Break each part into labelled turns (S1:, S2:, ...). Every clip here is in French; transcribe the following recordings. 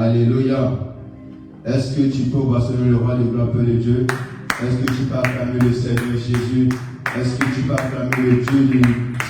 S1: Alléluia. Est-ce que tu peux ovationner le roi de gloire, Père de Dieu? Est-ce que tu peux acclamer le Seigneur Jésus? Est-ce que tu peux acclamer le Dieu du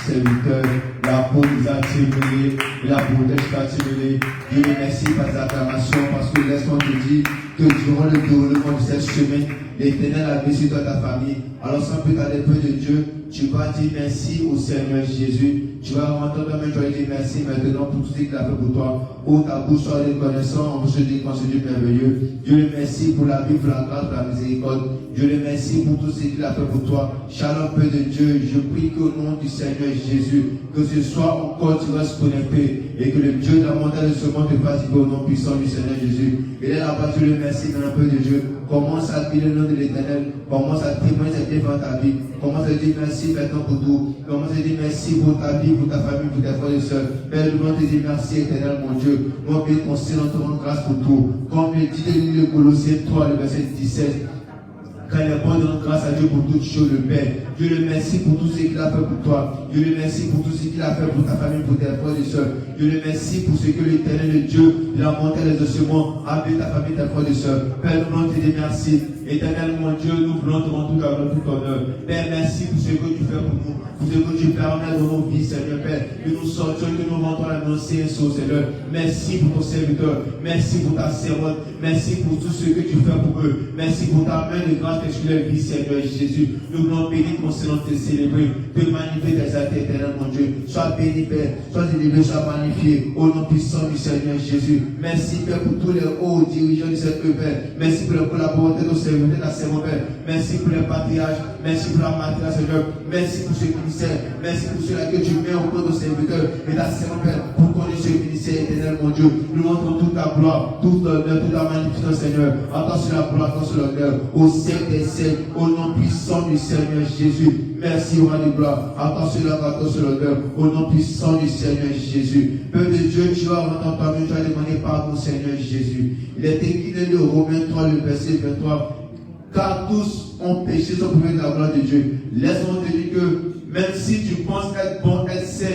S1: serviteur, la peau des attirés, la protège attirée? Dieu merci par les acclamations, parce que laisse-moi te dire que durant le déroulement de cette semaine, l'Éternel a vu sur toi ta famille. Alors sans plus tarder, Père de Dieu, tu vas dire merci au Seigneur Jésus. Tu vas rentrer toi-même, tu vas dire merci maintenant pour tout ce qu'il a fait pour toi. Pour ta bouche soit reconnaissant, on se dit qu'on se dit merveilleux. Dieu le merci pour la vie, pour la grâce, pour la miséricorde. Dieu le merci pour tout ce qu'il a fait pour toi. Shalom, Père de Dieu, je prie qu'au nom du Seigneur Jésus, que ce soit encore tu restes connecté et que le Dieu de la montagne de ce monde te fasse au nom puissant du Seigneur Jésus. Et là, Dieu le merci maintenant, Père de Dieu. Commence à dire le nom de l'Éternel. Commence à témoigner cette vie dans ta vie. Commence à dire merci maintenant pour tout. Commence à dire merci pour ta vie, pour ta famille, pour tes frères et sœurs. Père, nous te dire merci éternel, mon Dieu. Mon Père, qu'on se rende grâce pour tout. Comme le dit le Colossiens 3, le verset 17. Quand il est bon de rendre grâce à Dieu pour toutes choses, le Père. Dieu le merci pour tout ce qu'il a fait pour toi. Dieu le merci pour tout ce qu'il a fait pour ta famille, pour tes frères et sœurs. Dieu le merci pour ce que l'Éternel, le Dieu, il a monté les ossements, a fait ta famille, tes frères et sœurs. Père, nous voulons te dire merci. Éternel, mon Dieu, nous voulons te rendre tout honneur. Père, merci pour ce que tu fais pour nous. Pour ce que tu permets dans nos vies, Seigneur, Père. Que nous sortions, que nous rentrons à l'annoncer, Seigneur. Merci pour ton serviteur. Merci pour ta servante. Merci pour tout ce que tu fais pour eux. Merci pour ta main de grâce sur leur vie, Seigneur Jésus. Nous voulons bénir ton Seigneur, te célébrer, te magnifier tes actes éternels, mon Dieu. Sois béni, Père. Sois élevé, sois magnifié. Au nom puissant du Seigneur Jésus. Merci, Père, pour tous les hauts dirigeants de cette Père. Merci pour la collaboration de nos serviteurs, la servante, Père. Merci pour le patriarche. Merci pour la matrice, Seigneur. Merci pour ce ministère. Merci pour cela que tu mets au cours de serviteurs et ta servante, Père, pour connaître ce ministère éternel, mon Dieu. Nous montrons toute ta gloire, toute la magnificence, Seigneur. Attention la gloire, attention l'honneur, au siècle des siècles, au nom puissant du Seigneur Jésus. Merci, roi de gloire. Attention la gloire, attention l'honneur, au nom puissant du Seigneur Jésus. Père de Dieu, tu vas entendre ta main, tu vas demander pardon, Seigneur Jésus. Il est écrit dans le Romains 3, le verset 23. Car tous ont péché sans priver de la gloire de Dieu. Laisse-moi te dire que même si tu penses être bon, être saint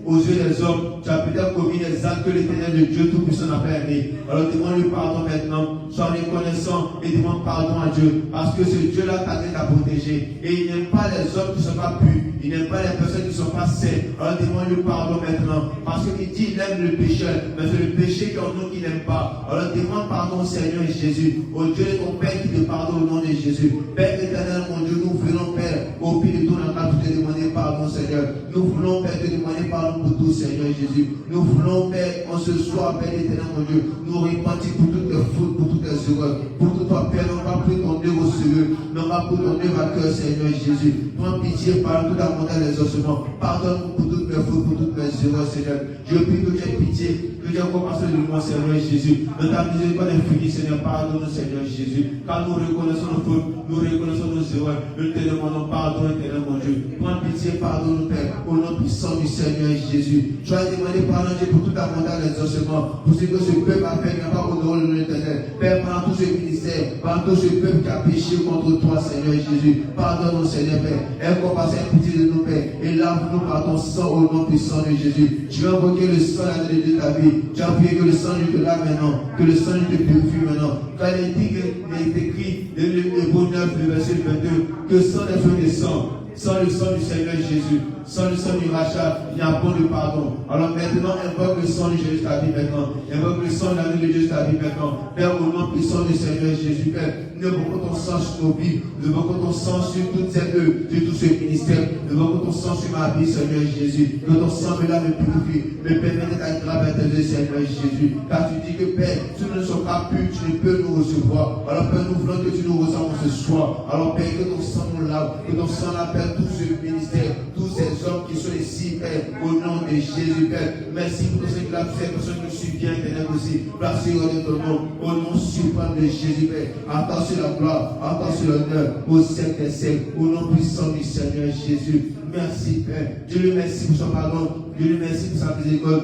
S1: aux yeux des hommes, tu as peut-être commis des actes que l'Éternel de Dieu Tout-Puissant n'a pas aimé. Alors demande-lui pardon maintenant. Sois reconnaissant et demande pardon à Dieu. Parce que ce Dieu-là t'a protégé. Et il n'aime pas les hommes qui ne sont pas purs. Il n'aime pas les personnes qui ne sont pas saines. Alors demande-lui pardon maintenant. Parce qu'il dit qu'il aime le pécheur. Mais c'est le péché qui en nous qui n'aime pas. Alors demande pardon au Seigneur Jésus. Au Dieu de ton Père qui te pardonne au nom de Jésus. Père éternel, mon Dieu, nous voulons, Père, au pied de ton encre, pour te demander pardon, Seigneur. Nous voulons, Père, te demander pardon pour tout, Seigneur Jésus. Nous voulons, Père, en ce soir, Père éternel, mon Dieu, nous repentir pour toutes les fautes, pour toutes les erreurs. Pour tout toi, Père, non pas pris ton œuvre au sérieux, non pas pris ton œuvre à cœur, Seigneur Jésus. Prends pitié, pardonne toute la montagne des ossements. Pardonne pour toutes mes fautes, pour toutes mes erreurs, Seigneur. Je prie que tu aies pitié, que tu aies compassion de moi, Seigneur Jésus. Dans ta miséricorde infinie, Seigneur, pardonne-nous, Seigneur Jésus. Car nous reconnaissons nos fautes, nous reconnaissons nos erreurs. Nous te demandons pardon, éternel, mon Dieu. Prends pitié, pardonne-nous, Père, au nom puissant du Seigneur Jésus. Tu as demandé pardon, Dieu, pour toute la montagne des ossements, pour ce que ce peuple a fait, il n'a pas honoré le nom de l'Éternel. Père, pendant tout ce ministère, pendant tout ce peuple qui a péché contre toi, Seigneur Jésus, pardonne-nous, Seigneur, Père. Aie compassion et pitié de nous, Père. Et lave-nous par ton sang au nom puissant de Jésus. Tu as invoqué le sang de ta vie. Tu as prié que le sang te lave maintenant, que le sang te purifie maintenant. Quand il est écrit, le bon 9, le verset 22, que sans les feux des sangs, sans le sang du Seigneur Jésus, sans le sang du rachat, il y a bon de pardon. Alors maintenant, invoque le sang de Jésus ta vie maintenant. Invoque le sang de la vie de Jésus ta vie maintenant. Père, au nom puissant du Seigneur Jésus, Père, nous invoquons ton sang sur nos vies. Nous invoquons ton sang sur toutes ces œuvres, sur tout ce ministère. Nous invoquons ton sang sur ma vie, Seigneur Jésus. Que ton sang me lave, me purifie, me permet d'être agréable à tes yeux, Seigneur Jésus. Car tu dis que, Père, si nous ne sommes pas purs, tu ne peux nous recevoir. Alors, Père, nous voulons que tu nous reçoives ce soir. Alors, Père, que ton sang nous lave, que ton sang appelle tout ce ministère, tous ces hommes qui sont ici, Père, au nom de Jésus, Père. Merci pour ce que la personne nous suit bien, Père, aussi. Placez de ton nom, au nom suprême de Jésus, Père. Attention la gloire, attention l'honneur, au siècle des siècles, au nom puissant du Seigneur Jésus. Merci, Père. Dieu le merci pour son pardon. Dieu le merci pour sa miséricorde.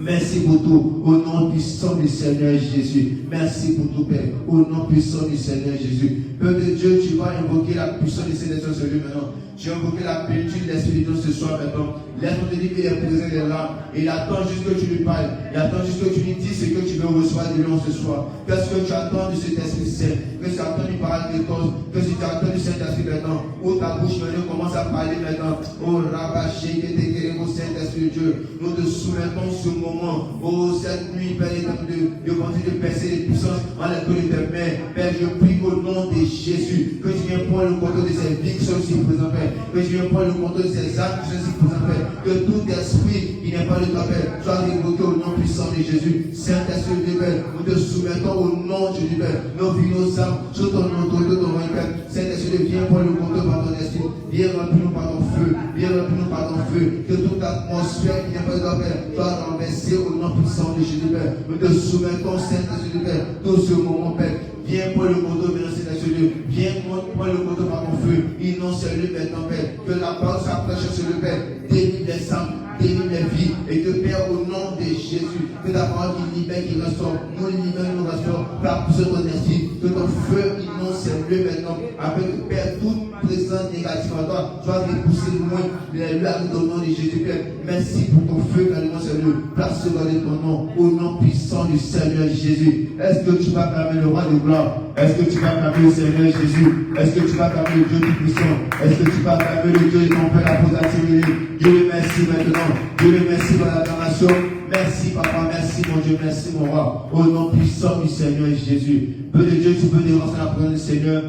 S1: Merci pour tout, au nom puissant du Seigneur Jésus. Merci pour tout, Père, au nom puissant du Seigneur Jésus. Père de Dieu, tu vas invoquer la puissance du Seigneur sur lui maintenant. J'ai invoqué la plénitude de l'Esprit de Dieu ce soir maintenant. Laisse-moi te dire qu'il est présent, il est là. Et il attend juste que tu lui parles. Il attend juste que tu lui dises ce que tu veux recevoir de lui ce soir. Qu'est-ce que tu attends de cet Esprit Saint? Que tu attends du parole de cause? Que tu attends du Saint-Esprit maintenant? Où ta bouche maintenant commence à parler maintenant. Oh, Rabaché, que t'es guéri au Saint-Esprit de Dieu. Nous te soumettons ce moment. Oh, cette nuit, Père, de continuer de percer les puissances en la de tes mains. Père, je prie au nom de Jésus. Que tu viennes prendre le contrôle de ces vies qui sont ici présentes, Père. Que tu viennes prendre le contrôle de ces âmes qui sont ici présentes, Père. Que tout esprit qui n'est pas de toi, Père, soit révoqué au nom puissant de Jésus. Saint-Esprit de Père, nous te soumettons au nom de Jésus, Père. Nos vies, nos âmes, sous ton autorité, ton nom, Père. Saint-Esprit, viens prendre le contrôle par ton esprit. Viens remplir-nous par ton feu. Viens remplir-nous par ton feu. Que toute atmosphère qui n'est pas de toi, Père, soit renversée au nom puissant de Jésus, Père. Nous te soumettons, Saint-Esprit de Père, tout ce moment, Père. Viens prendre le contrôle, maintenant, Saint-Esprit. Viens prendre le contrôle par ton feu. Inonce lui maintenant, Père. Que la parole s'approche sur le Père. Délivre les âmes, délivre les vies. Et que, Père, au nom de Jésus, que ta parole qui libère, qui restaure, nous libère, nous restaure, par tout ton esprit. Que ton feu inonce lui maintenant. Afin que, Père, toute présence négative à toi soit repoussée loin. Les lois de ton nom de Jésus, Père. Merci pour ton feu, carrément, Seigneur. Place de ton nom, au nom puissant du Seigneur Jésus. Est-ce que tu vas clamer le roi de gloire? Est-ce que tu vas clamer le Seigneur Jésus? Est-ce que tu vas clamer le Dieu Tout-Puissant? Est-ce que tu vas clamer le Dieu de ton Père apostolique? Dieu le merci maintenant. Dieu le merci pour la damnation. Merci Papa, merci mon Dieu, merci mon roi. Au nom puissant du Seigneur Jésus. Peu de Dieu, tu peux déranger la présence du Seigneur.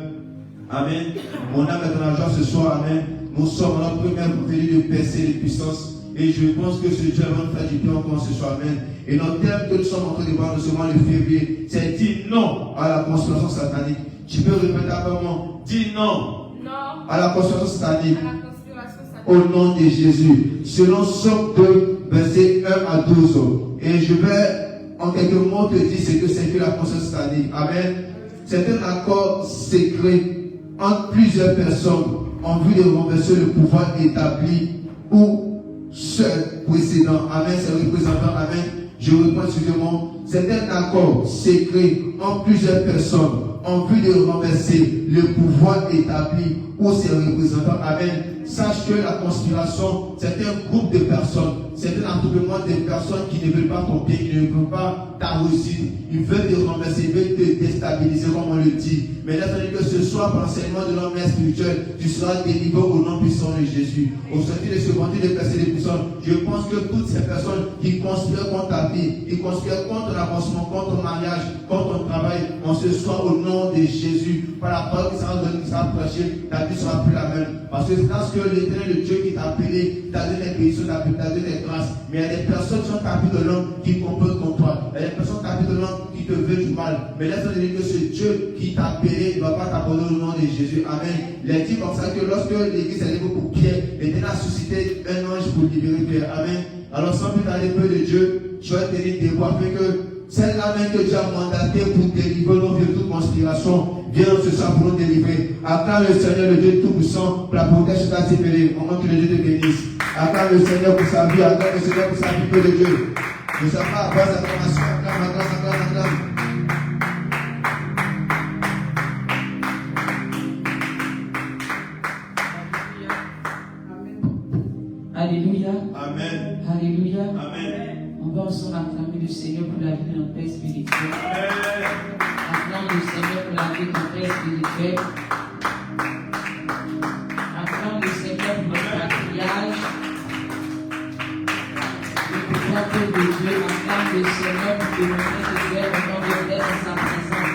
S1: Amen. Mon âme est en joie ce soir. Amen. Nous sommes en notre première venue de percer les puissances. Et je pense que ce Dieu va nous faire du bien encore ce soir. Amen. Et notre thème que nous sommes en train de voir ce mois de février, c'est dire non à la conspiration satanique. Tu peux répéter après moi. Dis non, à la conspiration satanique. Au nom de Jésus. Selon Somme 2, versets 1 à 12. Et je vais en quelques mots te dire ce que c'est que la conspiration satanique. Amen. C'est un accord secret entre plusieurs personnes en vue de renverser le pouvoir établi ou seul précédent. Amen. C'est le représentant. Amen. Je reprends excusez-moi. C'est un accord secret entre plusieurs personnes en vue de renverser le pouvoir établi ou ses représentants. Amen. Sache que la conspiration, c'est un groupe de personnes. C'est un attroupement de personnes qui ne veulent pas ton bien, qui ne veulent pas ta réussite. Ils veulent te renverser, ils veulent te déstabiliser, comme on le dit. Mais laisse-moi dire que ce soir, par l'enseignement de l'homme spirituel, tu seras délivré au nom puissant de Jésus. Au sortir de ce vendredi de percer les puissants, je pense que toutes ces personnes qui conspirent contre ta vie, qui conspirent contre ton avancement, contre ton mariage, contre ton travail, en ce soir, au nom de Jésus, par la parole qui sera donnée, qui sera prêchée, ta vie sera plus la même. Parce que c'est parce que l'Éternel, le Dieu qui t'a appelé, t'a donné des bénédictions, t'a donné des grâces. Mais il y a des personnes qui sont tapées de l'homme qui composent contre toi. Il y a des personnes tapées de l'homme qui te veulent du mal. Mais laisse-moi dire que ce Dieu qui t'a appelé ne va pas t'abandonner au nom de Jésus. Amen. Il a dit comme ça que lorsque l'église est libre pour Pierre, l'Éternel a suscité un ange pour libérer Pierre. Amen. Alors sans plus tarder, peu de Dieu, je vais te dire des voix afin que celle-là même que tu as mandaté pour délivrer nos vies de toute conspiration, viens ce soir pour nous délivrer. Acclame le Seigneur, le Dieu Tout-Puissant, pour la protection de ta tépélée. Au moment que le Dieu te bénisse. Acclame le Seigneur pour sa vie, acclame le Seigneur pour sa vie, peu de Dieu. Ne sois pas à base d'acclamation, acclame.
S2: Alléluia.
S1: Amen.
S2: Alléluia.
S1: Amen.
S2: On va ensemble acclamer le Seigneur pour la vie de notre Père spirituel. Acclame le Seigneur pour la vie de notre Père spirituel. Acclame le Seigneur pour notre patriarche. Le pouvoir de Dieu. Acclame le Seigneur pour témoigner de Dieu pendant de l'être dans sa présence.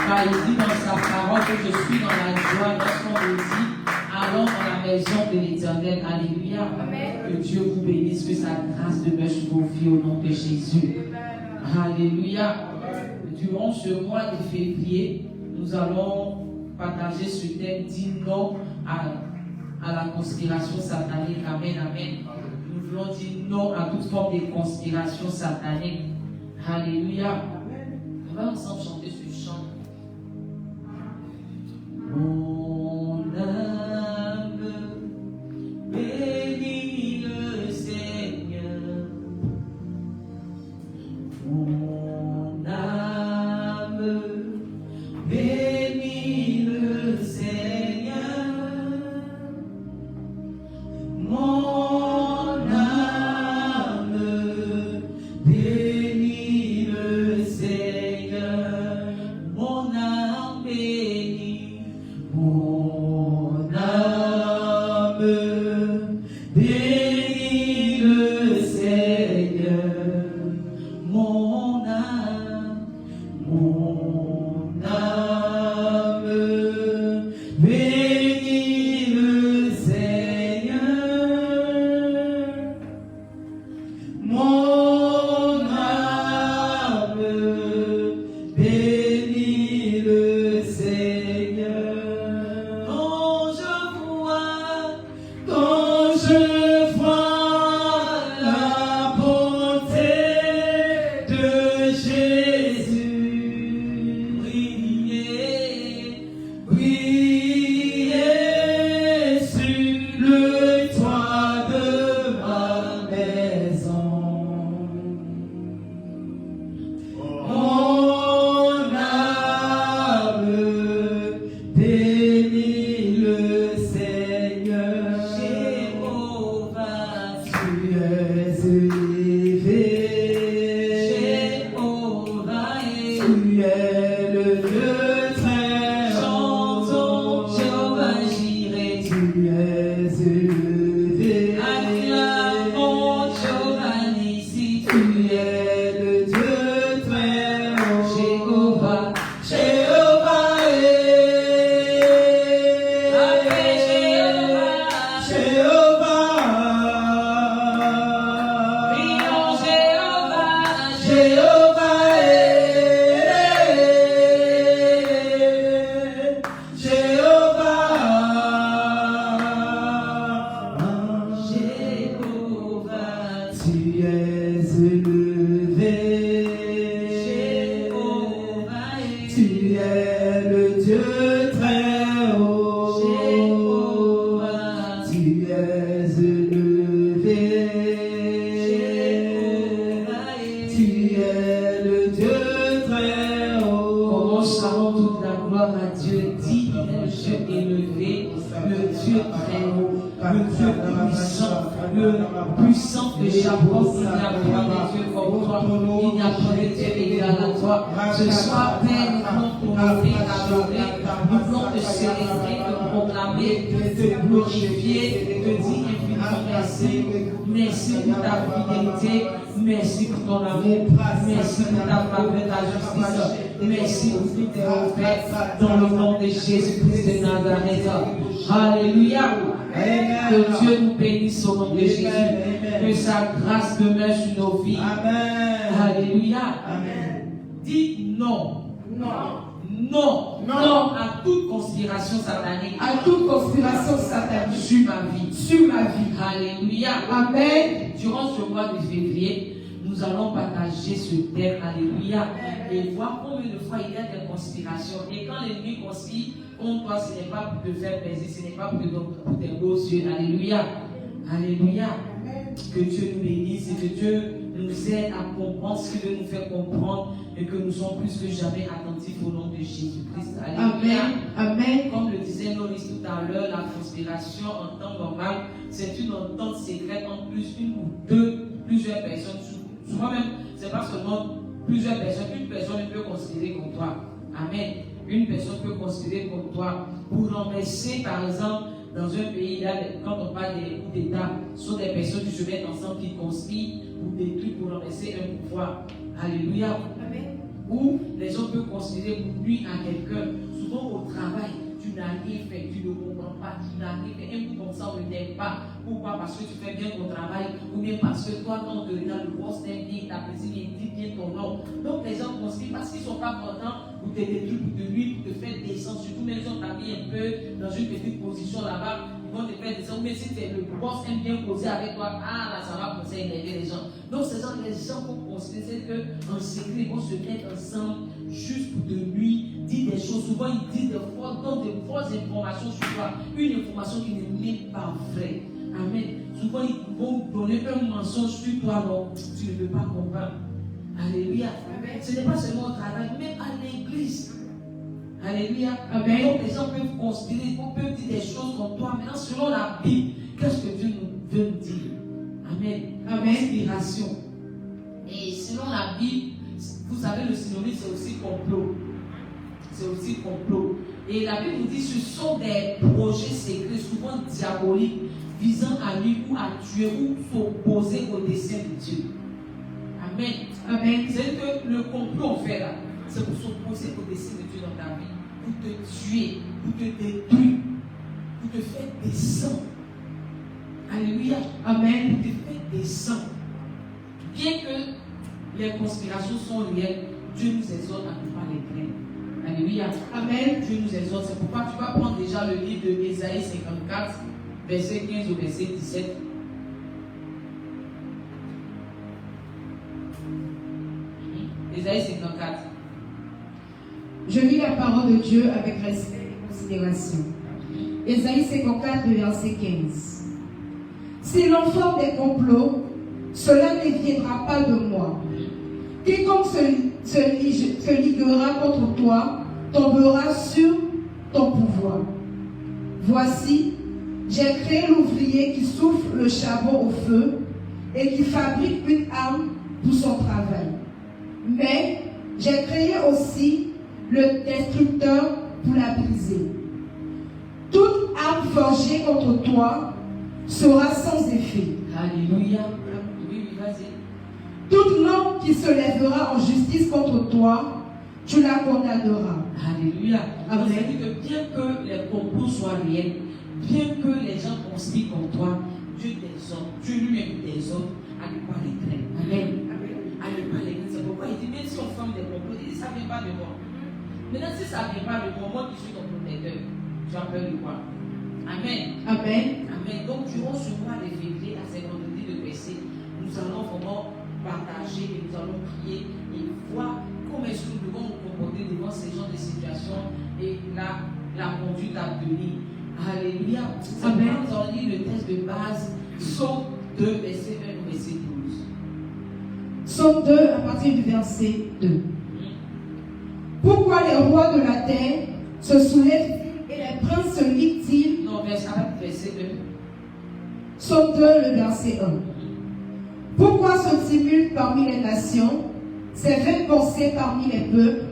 S2: Car il dit dans sa parole que je suis dans la joie lorsqu'on me dit allons dans la maison de l'Éternel. Alléluia. Amen. Que Dieu vous bénisse, que sa grâce demeure sur vos vies au nom de Jésus. Alléluia. Durant ce mois de février, nous allons partager ce thème dit non à la conspiration satanique. Amen. Amen. Nous voulons dire non à toute forme de conspiration satanique. Alléluia. On va ensemble chanter ce chant. Mon âme bénis le Seigneur. Mon âme bénis le Seigneur. le Seigneur, mon âme, bénis le Seigneur, mon âme, bénis le Seigneur. Quand je vois la bonté de Jésus briller sur le toit de ma maison, mon âme bénit le Seigneur. Jéhovah, tu es élevé. Jéhovah, tu es le Dieu très haut. Chantons Jéhovah Jireh, tu es élevé. Acclamons Jéhovah Nissi, tu es le Dieu très haut. Jéhovah, Jéhovah appelez Jéhovah, prions Jéhovah, Jéhovah, tu es élevé. Jéhovah, tu es le Dieu très haut. Jéhovah, tu es élevé. Jéhovah, tu es le Dieu très haut. Commençons toute la gloire à Dieu. Dit le Dieu élevé, le Dieu très haut, le Dieu puissant, le puissant de Jacob. Il n'y a point de Dieu comme toi, il n'y a point de Dieu égal à toi. Ce soir, Père, nous voulons t'honorer, t'adorer, nous voulons te célébrer, te proclamer, te glorifier, te dire infiniment merci. Merci pour ta fidélité, merci pour ton amour, merci pour ta faveur, ta justice, merci pour tout tes offert dans le nom de Jésus-Christ de Nazareth. Alléluia. Que Dieu nous bénisse au nom de Jésus. Que sa grâce demeure sur nos vies. Alléluia. Dites non. Non à toute conspiration satanique.
S3: À toute conspiration satanique
S2: sur ma vie.
S3: sur ma vie.
S2: Alléluia.
S3: Amen.
S2: Durant ce mois de février, nous allons partager ce thème. Alléluia. Et voir combien de fois il y a des conspirations. Et quand l'ennemi conspire contre toi, ce n'est pas pour te faire plaisir, ce n'est pas pour tes beaux yeux. Alléluia. Alléluia. Que Dieu nous bénisse et que Dieu nous aide à comprendre ce qu'il veut nous faire comprendre et que nous sommes plus que jamais attentifs au nom de Jésus-Christ. Alléluia.
S3: Amen.
S2: Comme le disait Loris tout à l'heure, la conspiration en temps normal, c'est une entente secrète entre plusieurs personnes. Souvent même, c'est pas seulement plusieurs personnes. Une personne peut considérer comme toi. Amen. Une personne peut considérer comme toi pour renverser, par exemple, dans un pays, là, quand on parle des coups d'État, ce sont des personnes qui se mettent ensemble, qui conspirent pour détruire, pour renverser un pouvoir. Alléluia.
S3: Amen.
S2: Ou les gens peuvent considérer pour nuire à quelqu'un. Souvent au travail, tu n'as rien fait, tu ne comprends pas, tu n'as rien fait. Un coup comme ça, on ne t'aime pas. Pourquoi? Parce que tu fais bien ton travail, ou bien parce que toi, quand on te regarde, le boss t'aime bien, t'apprécie bien, dit bien ton nom. Donc les gens conspirent parce qu'ils ne sont pas contents pour te détruire, pour te nuire, pour te faire descendre. Surtout même si on t'a mis un peu dans une petite position là-bas, ils vont te faire descendre. Mais si le boss aime bien causer avec toi, ah là, ça va commencer à énerver les gens. Donc ces gens, les gens vont considérer qu'en secret, ils vont se mettre ensemble juste pour te nuire, dire des choses. Souvent, ils disent des fausses informations sur toi. Une information qui n'est même pas vraie. Amen. Souvent, ils vont donner un mensonge sur toi, non, tu ne peux pas comprendre. Alléluia. Amen. Ce n'est pas seulement au travail, même à l'église. Alléluia. Amen. Donc, les gens peuvent considérer, peuvent dire des choses comme toi. Maintenant, selon la Bible, qu'est-ce que Dieu veut nous dire? Amen. Amen. Inspiration. Et selon la Bible, vous savez, le synonyme, c'est aussi complot. C'est aussi complot. Et la Bible nous dit que ce sont des projets secrets, souvent diaboliques, visant à nuire ou à tuer ou s'opposer au dessein de Dieu. Amen.
S3: Amen.
S2: C'est que le complot en fait là, c'est pour s'opposer au dessein de Dieu dans ta vie, pour te tuer, pour te détruire, pour te faire descendre. Alléluia.
S3: Amen.
S2: Pour te faire descendre. Bien que les conspirations sont réelles, Dieu nous exhorte à ne pas les craindre. Alléluia.
S3: Amen.
S2: Dieu nous exhorte. C'est pourquoi tu vas prendre déjà le livre de Ésaïe 54, verset 15 au verset 17. Ésaïe 54.
S3: Je lis la parole de Dieu avec respect et considération. Ésaïe 54, verset 15. Si l'on forme des complots, cela ne viendra pas de moi. Quiconque se liguera contre toi tombera sur ton pouvoir. Voici, j'ai créé l'ouvrier qui souffle le charbon au feu et qui fabrique une arme pour son travail. Mais j'ai créé aussi le destructeur pour la briser. Toute arme forgée contre toi sera sans effet.
S2: Alléluia. Oui, vas-y.
S3: Toute langue qui se lèvera en justice contre toi, tu la condamneras.
S2: Alléluia.
S3: Amen.
S2: C'est-à-dire que bien que les complots soient réels, bien que les gens conspirent contre toi, Dieu t'exhorte, Dieu lui-même t'exhorte à ne pas les craindre. Amen. À ne pas les craindre. C'est pourquoi il dit, même si on forme des complots, il dit, ça ne vient pas de moi. Maintenant, si ça ne vient pas de moi, moi qui suis ton protecteur, tu as peur de quoi? Amen.
S3: Amen.
S2: Amen. Donc, durant ce mois de février à ces vendredis de Pessée, nous allons vraiment partager et nous allons prier et voir comment est-ce que nous devons nous comporter devant ces genres de situations et la conduite à tenir. Alléluia.
S3: Amen.
S2: Nous allons lire le texte de base, Psaume 2, verset 1 au verset 12.
S3: Psaume 2, à partir du verset 2. Pourquoi les rois de la terre se soulèvent-ils et les princes se liguent-ils?
S2: Non, verset 1.
S3: Psaume 2, le verset 1. Pourquoi se tumultent parmi les nations, ces vaines pensées parmi les peuples?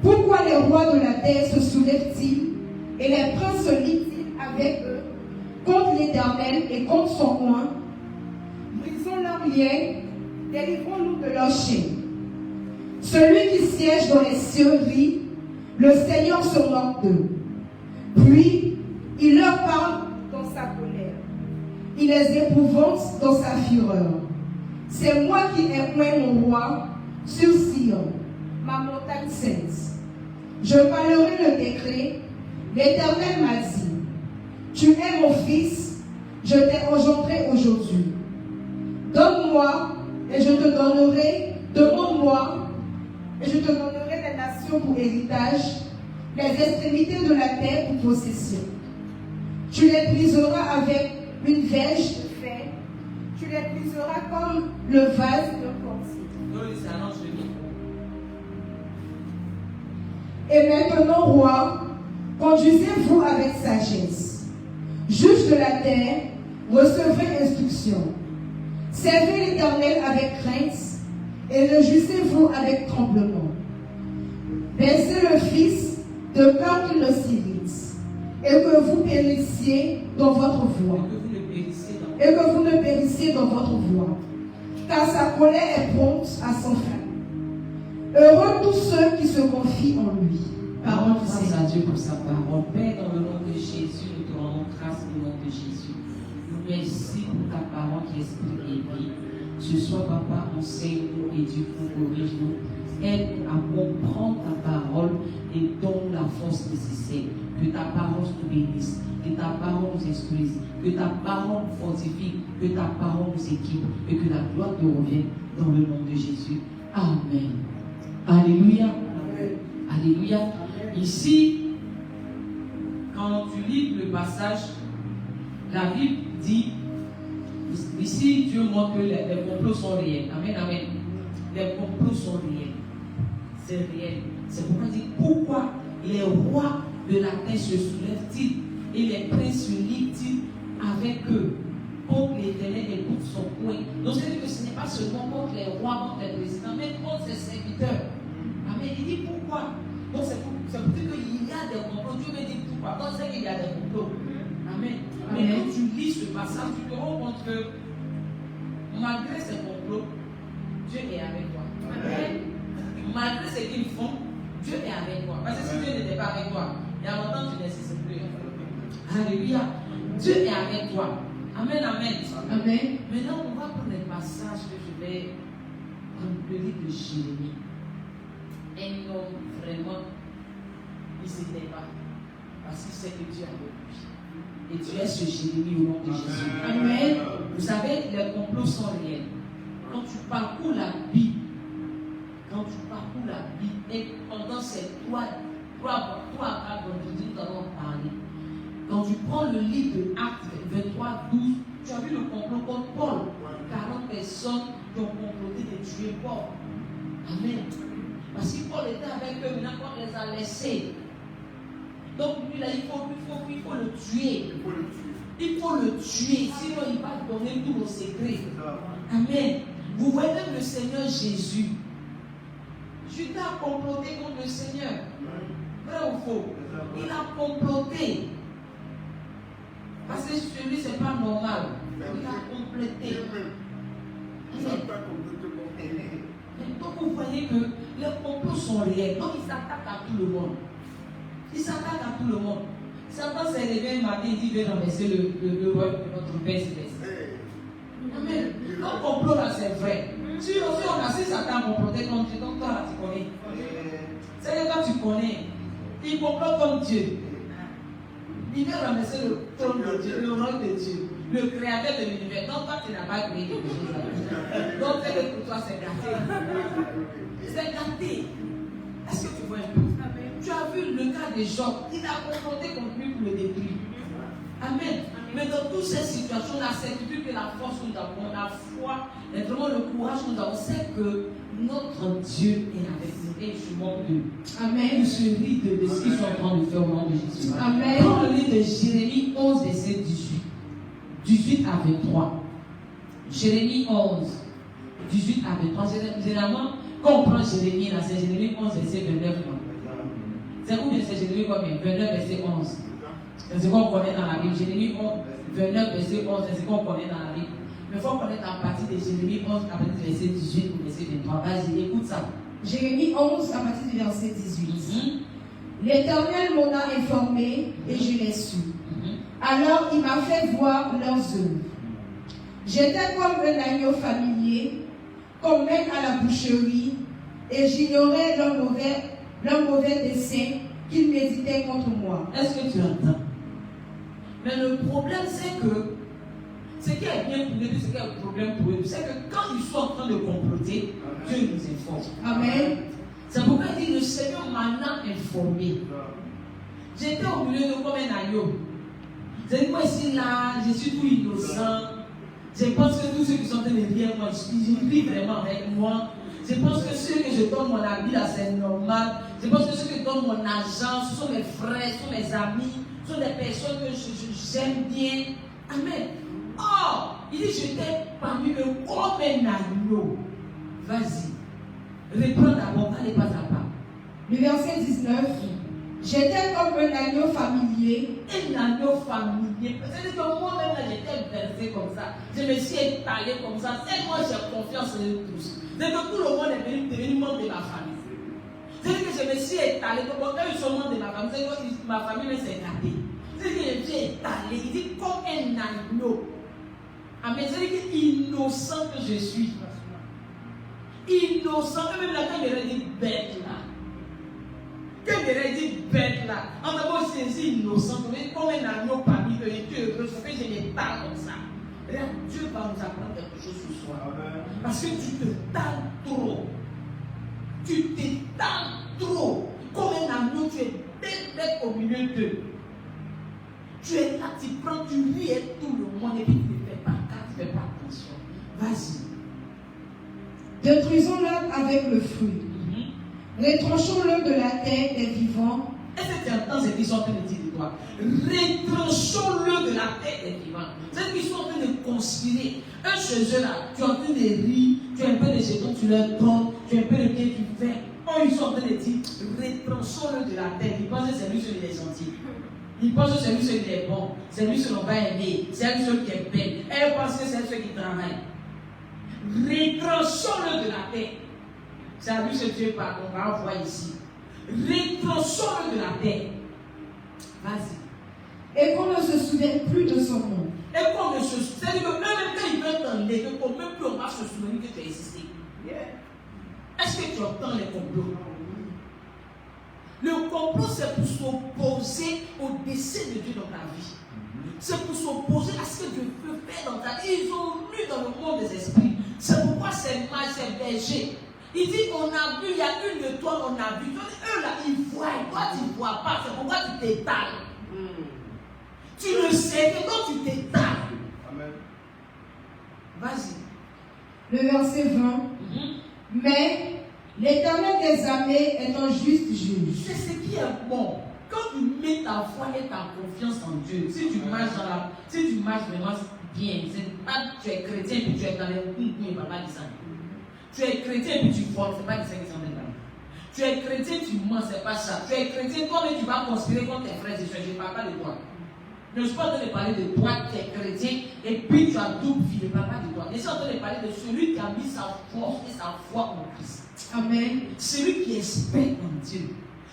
S3: Pourquoi les rois de la terre se soulèvent-ils et les princes se liguent-ils avec eux contre l'Éternel et contre son oint? Brisons leurs liens, délivrons-nous de leurs chaînes. Celui qui siège dans les cieux rit, le Seigneur se moque d'eux. Puis, il leur parle dans sa colère. Il les épouvante dans sa fureur. C'est moi qui ai oint mon roi sur Sion, ma montagne sainte. Je parlerai le décret. L'Éternel m'a dit, tu es mon fils, je t'ai engendré aujourd'hui. Donne-moi et je te donnerai, demande-moi et je te donnerai les nations pour héritage, les extrémités de la terre pour possession. Tu les briseras avec une verge de fer, tu les briseras comme le vase d'un portier. Et maintenant, roi, conduisez-vous avec sagesse. Juge de la terre, recevez instruction. Servez l'Éternel avec crainte et réjouissez-vous avec tremblement. Baissez le Fils de peur qu'il ne s'irrite et que vous périssiez dans votre voie. Et que vous ne périssiez dans votre voie. Car sa colère est prompte à s'enflammer. Heureux tous ceux qui se confient en lui. Parole du
S2: Grâce
S3: Seigneur.
S2: à Dieu pour sa parole. Père, dans le nom de Jésus, nous te rendons grâce au nom de Jésus. Nous merci pour ta parole qui est esprit et vie. Ce soir, Papa, enseigne-nous, éduque-nous, corrige-nous. Aide à comprendre ta parole et donne la force nécessaire. Que ta parole nous bénisse, que ta parole nous instruise, que ta parole nous fortifie, que ta parole nous équipe et que la gloire te revienne dans le nom de Jésus. Amen. Alléluia. Alléluia. Ici, quand tu lis le passage, la Bible dit, ici Dieu montre que les complots sont réels. Amen, amen. Les complots sont réels. C'est réel. C'est pourquoi il dit, pourquoi les rois de la terre se soulèvent-ils et les princes se liguent-ils avec eux contre l'Éternel et contre son coin? Donc c'est-à-dire que ce n'est pas seulement contre les rois, contre les présidents, mais contre ses serviteurs. Amen. Il dit pourquoi? Donc c'est pour dire qu'il y a des complots. Dieu me dit pourquoi. Donc c'est qu'il y a des complots. Amen. Mais quand tu lis ce passage, tu te rends compte que malgré ces complots, Dieu est avec toi. Amen. Malgré ce qu'ils font, Dieu est avec toi. Parce que si Dieu n'était pas avec toi, il y a longtemps tu n'existes plus. Alléluia. Dieu est avec toi. Amen, amen.
S3: Amen.
S2: Maintenant, on va prendre les passages que je vais prendre le livre de Jérémie. Un homme vraiment, il ne s'était pas. Parce qu'il sait que Dieu est avec lui. Et tu es ce Jérémie au nom de Jésus.
S3: Amen.
S2: Vous savez, les complots sont réels. Quand tu parcours la Bible, et pendant ces 3 à 4 vendredis, nous allons parler. Quand tu prends le livre de Actes 23, 12, tu as vu le complot contre Paul. 40 personnes qui ont comploté de tuer Paul. Amen. Parce que Paul était avec eux, maintenant Paul les a laissés. Donc lui là, il faut le tuer. Il faut le tuer, sinon il va donner tous nos secrets. Amen. Vous voyez même le Seigneur Jésus. Judas a comploté contre le Seigneur. Vrai ou faux? Il a comploté. Parce que chez lui, ce n'est pas normal. Il a complété. Donc vous voyez que les complots sont réels. Donc ils s'attaquent à tout le monde. Satan s'est réveillé un matin, il dit, viens renverser le roi de notre Père Céleste. Amen. Donc complot là, c'est vrai. Si on a si Satan a comploté contre Dieu, donc toi là, tu connais. C'est que quand tu connais, il complote comme Dieu. Il vient renverser le trône de Dieu, le rôle de Dieu, le créateur de l'univers. Donc toi, tu n'as pas créé quelque chose là. Donc c'est que pour toi, c'est gâté. C'est gâté. Est-ce que tu vois un peu? Tu as vu le cas de Job. Il a comploté contre lui pour le détruire. Amen. Mais dans toutes ces situations, la certitude que la force que nous avons, la foi, et vraiment le courage que nous avons, c'est que notre Dieu est avec nous. Et je manque de.
S3: Amen.
S2: Je suis de ce qu'ils sont en train de faire au nom de Jésus.
S3: Amen.
S2: Dans le livre de Jérémie 11, verset 18 à 23. Jérémie 11, 18 à 23. Généralement, quand on prend Jérémie, là, c'est Jérémie 11, verset 29. C'est où bien c'est Jérémie combien? 29, verset 11. C'est ce qu'on connaît dans la Bible. Jérémie 11, 29, verset 11, c'est ce qu'on connaît dans la Bible. Mais il faut connaître la partie de Jérémie 11, à partir du verset 18 ou verset 23. Vas-y, écoute ça.
S3: Jérémie 11, à partir du verset 18. L'Éternel m'en a informé et je l'ai su. Alors il m'a fait voir leurs œuvres. J'étais comme un agneau familier qu'on mène à la boucherie et j'ignorais leur mauvais dessein qu'ils méditaient contre moi.
S2: Est-ce que tu entends? Mais le problème, c'est que ce qui est bien pour nous, ce qui est un problème pour eux, c'est que quand ils sont en train de comploter, Dieu nous informe.
S3: Amen.
S2: C'est pourquoi il dit, le Seigneur m'en a informé. J'étais au milieu de comme un agneau. C'est moi ici là, je suis tout innocent. Je pense que tous ceux qui sont en train de rire, moi, ils rient vraiment avec moi. Je pense que ceux que je donne mon habit là, c'est normal. Je pense que ceux que je donne mon argent, ce sont mes frères, ce sont mes amis, ce sont des personnes que j'aime bien. Amen. Oh, il dit, j'étais parmi eux comme un agneau. Vas-y. Reprends d'abord, allez pas à pas.
S3: Le verset 19. J'étais comme un agneau familier.
S2: Un agneau familier. C'est-à-dire que moi-même, là, j'étais versé comme ça. Je me suis étalé comme ça. Et moi, j'ai confiance en eux tous. C'est que tout le monde est devenu membre de ma famille. C'est-à-dire que je me suis étalé. Quand ils sont membres de ma famille, c'est que ma famille s'est gâtée. C'est-à-dire que je me suis étalé. Il dit comme un agneau. Amen. C'est-à-dire que innocent que je suis. Innocent. Même là, quand il aurait dit bête là. Quand il aurait dit bête là. En d'abord, c'est ainsi innocent. Comme un agneau parmi eux. Et tu es heureux. Ça fait que je n'ai pas comme ça. Regarde, Dieu va nous apprendre quelque chose ce soir. Parce que tu te tales trop. Tu t'étales trop. Comme un agneau, tu es bête au milieu d'eux. Tu es là, tu prends, tu ris et tout le monde. Et puis tu ne fais pas cas, tu ne fais pas attention. Vas-y.
S3: Détruisons-le avec le fruit. Retranchons-le de la terre des vivants.
S2: Est-ce que tu entends ce qu'ils sont en train de dire de toi? Retranchons-le de la terre des vivants. C'est qu'ils sont en train de conspirer. Un chez eux là, tu es en train de rire, tu as un peu de jetons, tu leur donnes, tu as un peu de bien, tu fais. Oh, ils sont en train de dire, retranchons-le de la terre. Ils pensent que c'est lui celui des gentils. Il pense que c'est lui seul qui est bon, c'est lui seul qu'on va aimer, c'est lui seul qui est belle. Elle pense que c'est lui seul qui travaille. Retranchons-le de la terre. C'est à lui ce Dieu qu'on va envoyer ici. Retranchons-le de la terre. Vas-y.
S3: Et qu'on ne se souvienne plus de son nom.
S2: Et qu'on ne se souvienne. C'est-à-dire que même quand il veut t'enlever, qu'on même plus on va se souvenir que tu as existé. Est-ce que tu entends les complots? Le complot, c'est pour s'opposer au décès de Dieu dans ta vie. C'est pour s'opposer à ce que Dieu peut faire dans ta vie. Ils ont lu dans le monde des esprits. C'est pourquoi c'est mal, c'est berger. Il dit, on a vu, il y a une de toi, on a vu. Eux là, ils voient, toi tu ne vois pas. C'est pourquoi tu t'étales. Tu le sais, que donc tu t'étales.
S1: Amen.
S2: Vas-y.
S3: Le verset 20. Mais l'Éternel des armées est un juste juge.
S2: C'est ce qui est bon. Quand tu mets ta foi et ta confiance en Dieu, si tu marches vraiment bien, c'est pas tu es chrétien et puis tu es dans les coups et papa dit ça. Tu es chrétien et puis tu voles, c'est pas du 500 000. Tu es chrétien, tu mens, c'est pas ça. Tu es chrétien, toi-même tu vas conspirer contre tes frères et soeurs. Je ne parle pas de toi. Je ne suis pas en train de parler de toi, tu es chrétien et puis tu as double vie. Je ne parle pas de toi. Je suis en train de parler de celui qui a mis sa force et sa foi en Christ. Amen. Celui qui espère en Dieu.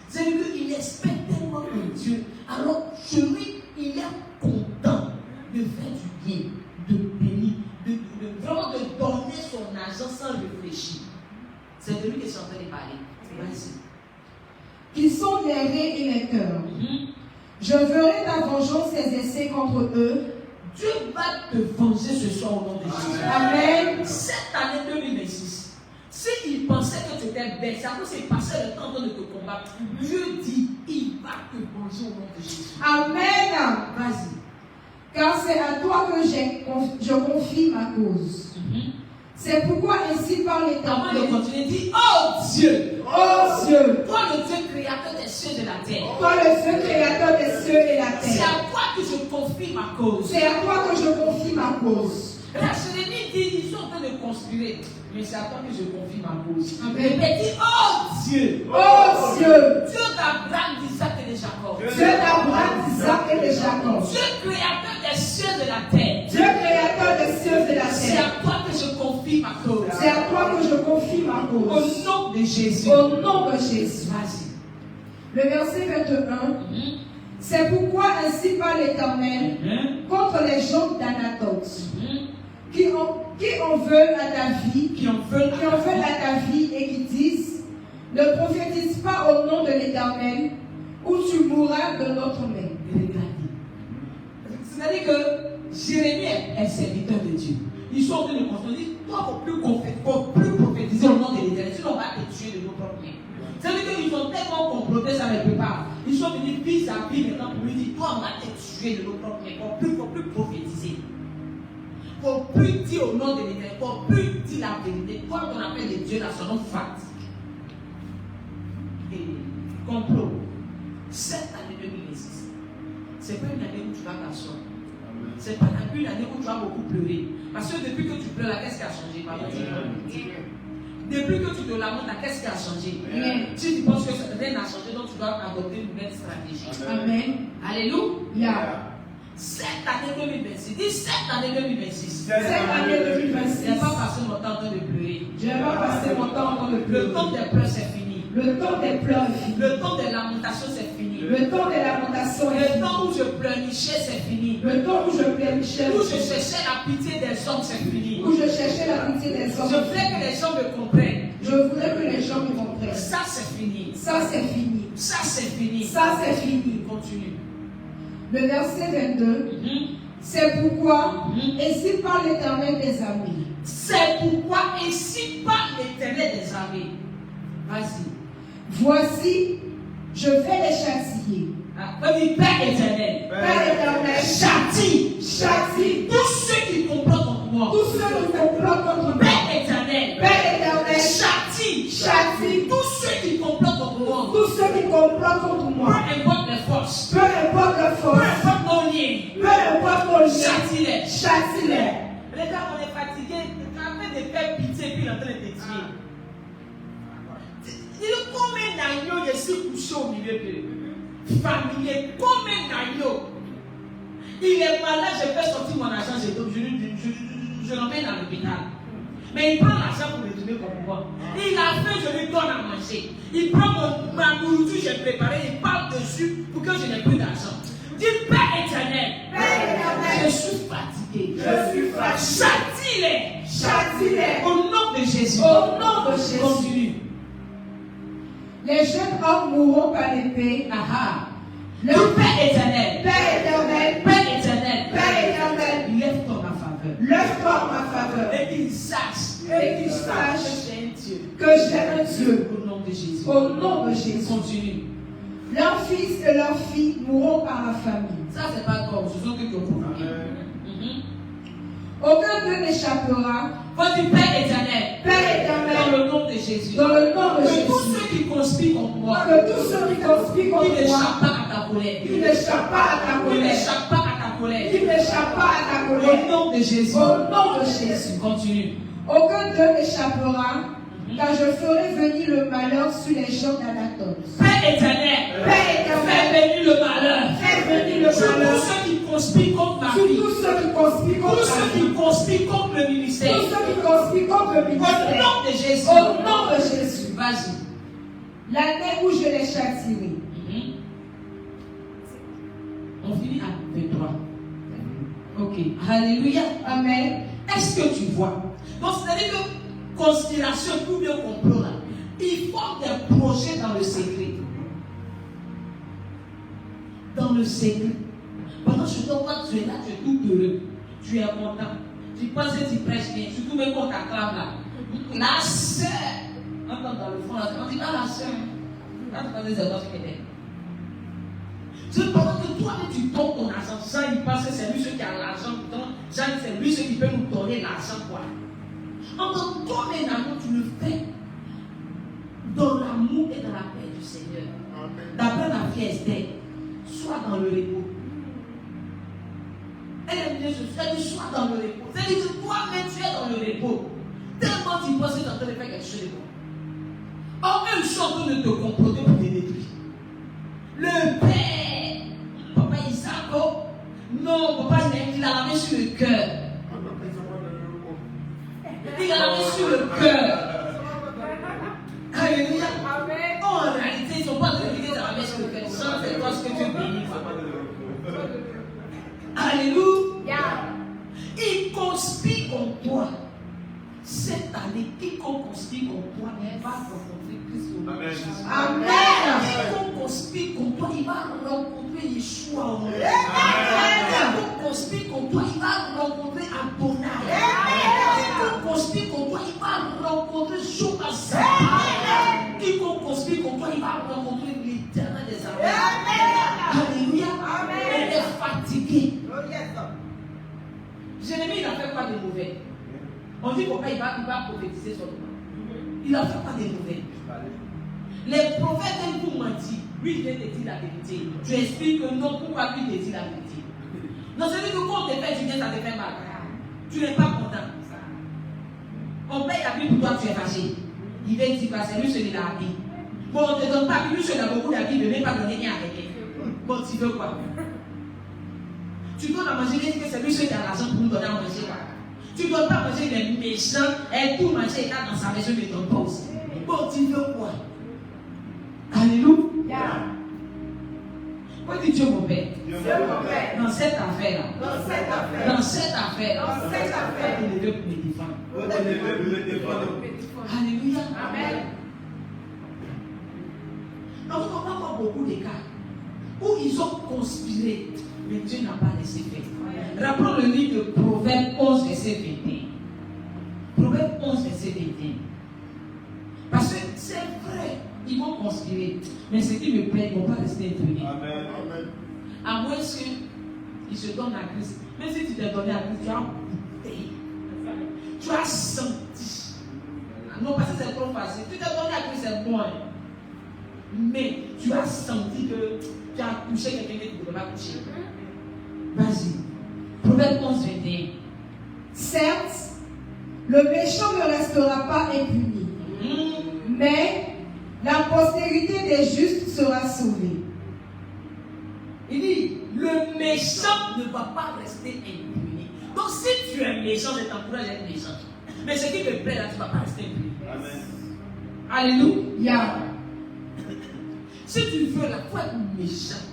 S2: Celui qui espère tellement en Dieu. Alors, celui, il est content de faire du bien, de bénir, vraiment de donner son argent sans réfléchir. C'est de lui que je suis en train de parler. Vas-y.
S3: Qu'ils sont les reins et les cœurs. Je ferai ta vengeance et essais contre eux.
S2: Dieu va te venger ce soir au nom de Jésus.
S3: Amen.
S2: Cette année 2026, s'il pensait que tu étais belle, c'est à cause qu'il passait le temps de te combattre. Dieu dit, il va te venger au nom de Jésus.
S3: Amen.
S2: Vas-y.
S3: Car c'est à toi que je confie ma cause. C'est pourquoi ainsi parle
S2: Avant de
S3: l'Éternel.
S2: continuer, dit, oh Dieu,
S3: Oh Dieu,
S2: toi le Dieu créateur des cieux et de la terre.
S3: toi le Dieu créateur des cieux et la
S2: C'est
S3: terre.
S2: à toi que je confie ma cause.
S3: C'est à toi que je confie ma cause.
S2: La Jérémie dit, ils sont en train de conspirer. Mais c'est à toi que je confie ma cause.
S3: Amen.
S2: Mais dit, oh Dieu,
S3: Oh Dieu,
S2: Dieu d'Abraham, d'Isaac et de Jacob.
S3: Dieu d'Abraham, d'Isaac et de Jacob.
S2: Dieu créateur des cieux et de la terre.
S3: Dieu créateur des cieux et de la
S2: C'est
S3: terre.
S2: à toi que je confie ma cause.
S3: C'est à toi que je confie ma cause.
S2: Au nom de Jésus.
S3: Au nom de Jésus.
S2: Vas-y.
S3: Le verset 21. C'est pourquoi ainsi parle l'Éternel contre les gens d'Anatote qui en veulent à ta vie,
S2: Qui en veulent
S3: à ta vie et qui disent ne prophétise pas au nom de l'Éternel ou tu mourras de notre main.
S2: C'est-à-dire que Jérémie est serviteur de Dieu. Ils sont en train de construire. Toi, il faut plus prophétiser au nom de l'Éternel. Sinon, on va te tuer de nos propres mains. C'est-à-dire qu'ils ont tellement comploté, ça ne peut pas. Ils sont venus vis à vis maintenant pour lui dire toi, on va te tuer de nos propres mains. Il ne faut plus prophétiser. Il ne faut plus dire au nom de l'Éternel. Il ne faut plus dire la vérité. Quand on appelle les dieux, là, son nom fatigue. Et complot. Cette année 2026, ce n'est pas une année où tu vas t'asseoir. C'est pas une année où tu vas beaucoup pleurer. Parce que depuis que tu pleures, qu'est-ce qui a changé? Depuis que tu te lamentes, qu'est-ce qui a changé? Si tu penses que rien n'a changé, donc tu dois adopter une nouvelle stratégie.
S3: Amen.
S2: Alléluia. Cette année 2026, dis cette année 2026.
S3: Cette année
S2: Je
S3: 2026.
S2: n'ai pas passé mon temps en train de pleurer.
S3: Je vais pas passer mon temps en train de
S2: Le
S3: pleurer.
S2: temps des pleurs, c'est fini.
S3: Le temps des pleurs est fini.
S2: Le temps des lamentations, c'est fini.
S3: Le temps des lamentations est
S2: Le
S3: fini.
S2: temps où je pleurnichais, c'est fini.
S3: Le temps où je pleurnichais,
S2: Où je cherchais la pitié des hommes, c'est fini.
S3: où je cherchais la pitié des
S2: Je
S3: hommes.
S2: voulais que les gens me comprennent.
S3: Je voudrais que les gens me comprennent.
S2: Ça, c'est fini.
S3: Ça, c'est fini.
S2: Ça, c'est fini.
S3: Ça, c'est fini.
S2: Continue.
S3: Le verset 22. C'est pourquoi, ainsi parle l'Éternel des armées.
S2: C'est pourquoi ainsi parle l'Éternel des armées. Vas-y.
S3: Voici, je vais les châtier.
S2: Vas-y, Père éternel.
S3: Père éternel,
S2: Châtie.
S3: châtie
S2: Tous ceux qui complotent contre moi.
S3: tous ceux qui complotent contre moi.
S2: Père éternel.
S3: Père éternel,
S2: Châtie.
S3: châtie
S2: Tous ceux qui complotent contre moi.
S3: tous ceux qui complotent contre
S2: Peu
S3: moi.
S2: importe les forces.
S3: Peu importe la
S2: Peu
S3: force,
S2: importe mon lien.
S3: peu importe mon lien,
S2: Châtie-les.
S3: châtie-les.
S2: Les gars, on est fatigué. Tu as fait de faire pitié puis il est en train de te tuer. Dis-le combien d'agneaux je suis couché au milieu d'eux. familier comme un agneau. Il est malade, je fais sortir mon argent, je l'emmène à l'hôpital. Mais il prend l'argent pour me donner comme moi. Il a faim, je lui donne à manger. Il prend ma nourriture, j'ai préparé, il parle dessus pour que je n'ai plus d'argent. Dis Père éternel, je suis fatigué. Châtie-les. Au nom de Jésus. Continue.
S3: Les jeunes hommes mourront par l'épée.
S2: Le Père éternel.
S3: Père éternel.
S2: Lève-toi ma faveur. Et qu'il sache
S3: que j'ai un Dieu.
S2: Au nom de Jésus.
S3: Au nom de Jésus.
S2: Continue.
S3: Leurs fils et leurs filles mourront par la famine.
S2: Ça, c'est pas comme ce sont que tu as provoqué.
S3: Aucun d'eux n'échappera.
S2: Faut dire Père éternel. Dans le nom de Jésus. Que tous ceux qui conspirent contre moi. Qui n'échappent pas à ta colère. Qui n'échappent pas à ta colère. Au nom de Jésus. Continue.
S3: Aucun d'eux n'échappera, car je ferai venir le malheur sur les gens d'Anatote.
S2: Père éternel. Fais venir le malheur. Sur tous ceux qui conspirent contre ma vie. Tous ceux qui conspirent contre le ministère. Au nom de Jésus. Vas-y.
S3: L'année où je les châtierai.
S2: On finit à 23. Ok. Alléluia.
S3: Amen.
S2: Est-ce que tu vois? Donc, c'est-à-dire que conspiration, tout bien complot là, ils font des projets dans le secret. Pendant ce temps, quand tu es là, tu es tout heureux. Tu es content. Tu penses que tu prêches bien. Surtout même quand tu acclames là. La sœur. On entend dans le fond là. On dit, la sœur. Quand tu parles des autres qui étaient. C'est pendant que toi, tu donnes ton argent. Ça, il pense que c'est lui celui qui a l'argent. Ça, c'est lui celui qui peut nous donner l'argent. Quoi. En tant que toi, maintenant, tu le fais dans l'amour et dans la paix du Seigneur. D'après la fille Esther, sois dans le repos. Elle aime bien ce elle dit sois dans le repos. C'est-à-dire que toi-même, tu es dans le repos. Tellement tu penses que tu es en train de faire quelque chose de bon. Or, eux, ils sont en train de te comploter pour te détruire. Le Père, Papa Isaac, non, Papa il a la main sur le cœur. Il a la main sur le cœur. Alléluia. En réalité, ils ne sont pas en train de dire la main sur le cœur. Ça, c'est toi ce que tu bénis. Alléluia. Il conspire contre toi. Cette année, quiconque conspire contre toi, il va rencontrer Christ au nom de Jésus.
S3: Amen.
S2: Quiconque conspire contre toi, il va rencontrer Yeshua au nom de Jésus. Quiconque conspire contre toi, il va rencontrer Adonai. Quiconque conspire contre toi, il va rencontrer Jonas. Quiconque conspire contre toi, il va rencontrer l'Éternel des armées. Alléluia. Elle est fatiguée. Jérémie n'a fait pas de mauvais. On dit pourquoi il va prophétiser sur nous. Il n'a fait pas de mauvais. Les prophètes viennent pour mentir. Lui, il vient te dire la vérité. Tu expliques que non, pourquoi lui te dit la vérité. Non, c'est-à-dire que quand on te fait du bien, ça te fait mal. Tu n'es pas content. On paye la vie pour toi, tu es fâché. Il vient dire que c'est lui celui qui l'a habillé. Bon, on ne te donne pas, lui celui qui a beaucoup d'habits, il ne veut même pas donner rien avec elle. Bon, tu veux quoi? Tu donnes à manger, il dit que c'est lui celui qui a l'argent pour nous donner à manger. Tu ne dois pas manger les méchants et tout manger et dans sa maison de ton poste. Bon, tu veux quoi? Alléluia. Quoi dit Dieu mon Père? Dans cette affaire-là. Il est pour me défendre. Alléluia. Amen. Donc, on va avoir beaucoup de cas où ils ont conspiré, mais Dieu n'a pas laissé faire. Rappelons le livre de Proverbes 11, verset 21. Proverbes 11, verset 21. Parce que c'est vrai, ils vont conspirer, mais ce qui me plaît, ils ne vont pas rester impunis.
S1: Amen.
S2: À moins qu'ils se donnent à Christ. Même si tu t'es donné à Christ, tu as goûté. Tu as senti. Non, parce que c'est trop facile. Tu t'es donné à Christ, c'est bon. Mais tu as senti que tu as touché quelqu'un qui ne devait pas toucher. Vas-y. Proverbe 11, 21.
S3: Certes, le méchant ne restera pas impuni, mais la postérité des justes sera sauvée.
S2: Il dit, le méchant ne va pas rester impuni. Donc si tu es méchant, je t'encourage à être méchant. Mais ce qui me plaît là, tu ne vas pas rester impuni.
S1: Amen.
S2: Alléluia. Si tu veux là, il faut être méchant.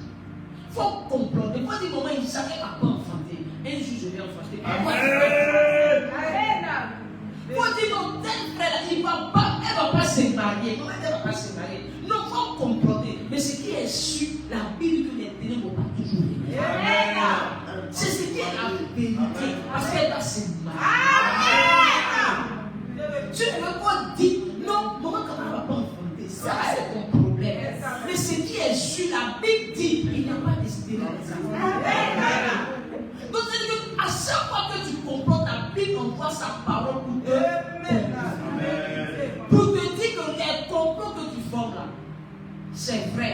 S2: Il faut comprendre. Il faut dire comment Isaac n'a pas enfanté. Un jour, je vais enfanter. Il faut dire non, tel frère là, elle ne va pas se marier. Non, elle ne va pas se marier. Non, il faut comprendre. Mais ce qui est sûr, la Bible que les ténèbres ne vont pas toujours venir. C'est ce qui est la vérité. Parce qu'elle va se marier. Tu ne peux pas dire non, maman, quand elle ne va pas enfanter, ça c'est ton problème. Mais ce qui est sûr, la Bible dit il n'y a pas d'espérance. Donc, c'est-à-dire qu'à chaque fois que tu comprends ta Bible, on voit sa parole pour te dire que les complots que tu formes là, c'est vrai.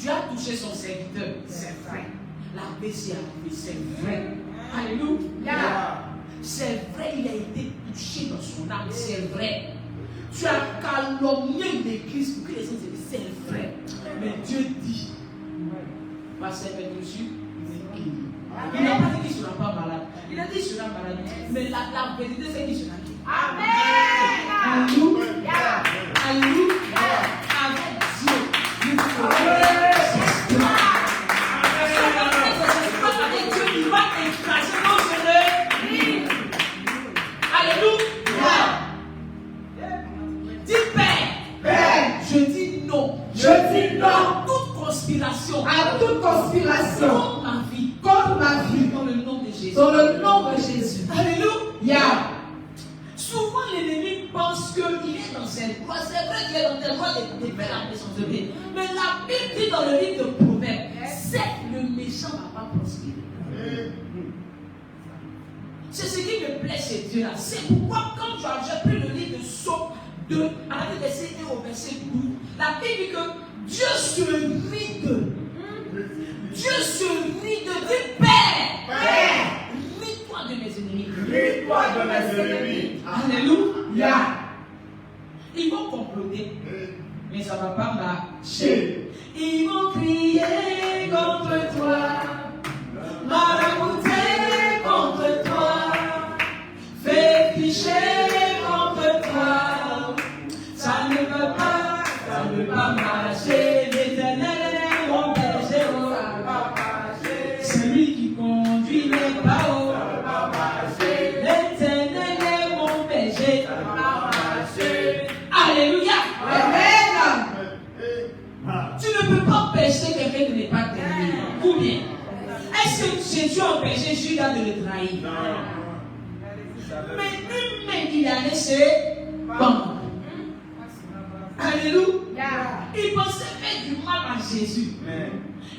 S2: Tu as touché son serviteur, c'est vrai. La BC a fait, c'est vrai. Alléluia. C'est vrai, il a été touché dans son âme, c'est vrai. Tu as calomnié l'église pour que les gens se disent, c'est vrai. Mais Dieu dit, pasteur Pétrus, il n'a pas dit qu'il ne sera pas malade. Il a dit qu'il sera malade. Mais la vérité, c'est qu'il sera guéri. Amen. Alléluia. Alléluia. Avec Dieu, nous pouvons. Avec Dieu, il va écraser nos ennemis. Alléluia. Dis Père. Je dis non. À toute conspiration. Contre ma vie. Dans le nom de Jésus. Alléluia. Souvent l'ennemi pense qu'il est dans cette voie. C'est vrai qu'il est dans cette voie de faire la maison de Dieu. Mais la Bible dit dans le livre de Proverbes, c'est que le méchant ne va pas prospérer. C'est ce qui me plaît chez Dieu là. C'est pourquoi quand j'ai pris le livre de Psaume 2, à la verset 1 au verset 12, la Bible dit que Dieu se rit de. Dieu se rit de dire Père. Ris-toi de mes ennemis. Alléluia. Ils vont comploter, mais ça ne va pas marcher. Ils vont crier contre toi, marabouter contre toi, féticher contre toi. Ça ne veut pas marcher. L'Éternel est mon berger. Celui qui conduit les barreaux. L'Éternel est mon berger. Alléluia. Amen. Tu ne peux pas empêcher quelqu'un de ne pas t'aimer. Ou bien, est-ce que Jésus a empêché Judas de le trahir? Mais lui-même, il allait chez Bon. Alléluia. Il pensait faire du mal à Jésus.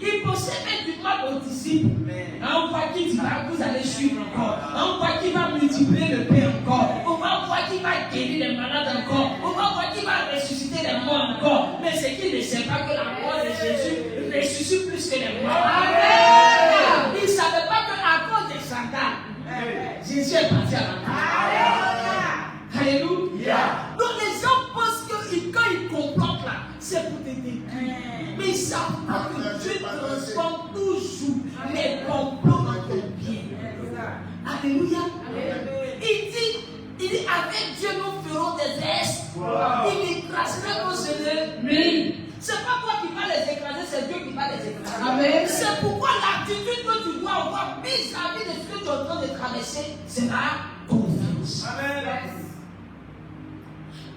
S2: Il pensait faire du mal aux disciples. On voit qu'il va, vous allez suivre encore. On voit qu'il va multiplier le pain encore. On va voir qu'il va guérir les malades encore. On va voir qu'il va ressusciter les morts encore. Mais c'est qu'il ne sait pas que la mort de Jésus ressuscite plus que les morts. Amen. Il ne savait pas qu'à cause des sandales, Jésus est parti à la mort. Alléluia. Donc les gens pensent que quand ils complotent là, c'est pour te détruire. Mais ils savent pas que Dieu transforme toujours les complots dans ton bien. Alléluia. Il dit avec Dieu nous ferons des exploits. Il écrasera nos ennemis. C'est pas toi qui vas les écraser, c'est Dieu qui va les écraser. Amen. C'est pourquoi l'attitude que tu dois avoir vis-à-vis de ce que tu es en train de traverser, c'est la confiance. Amen.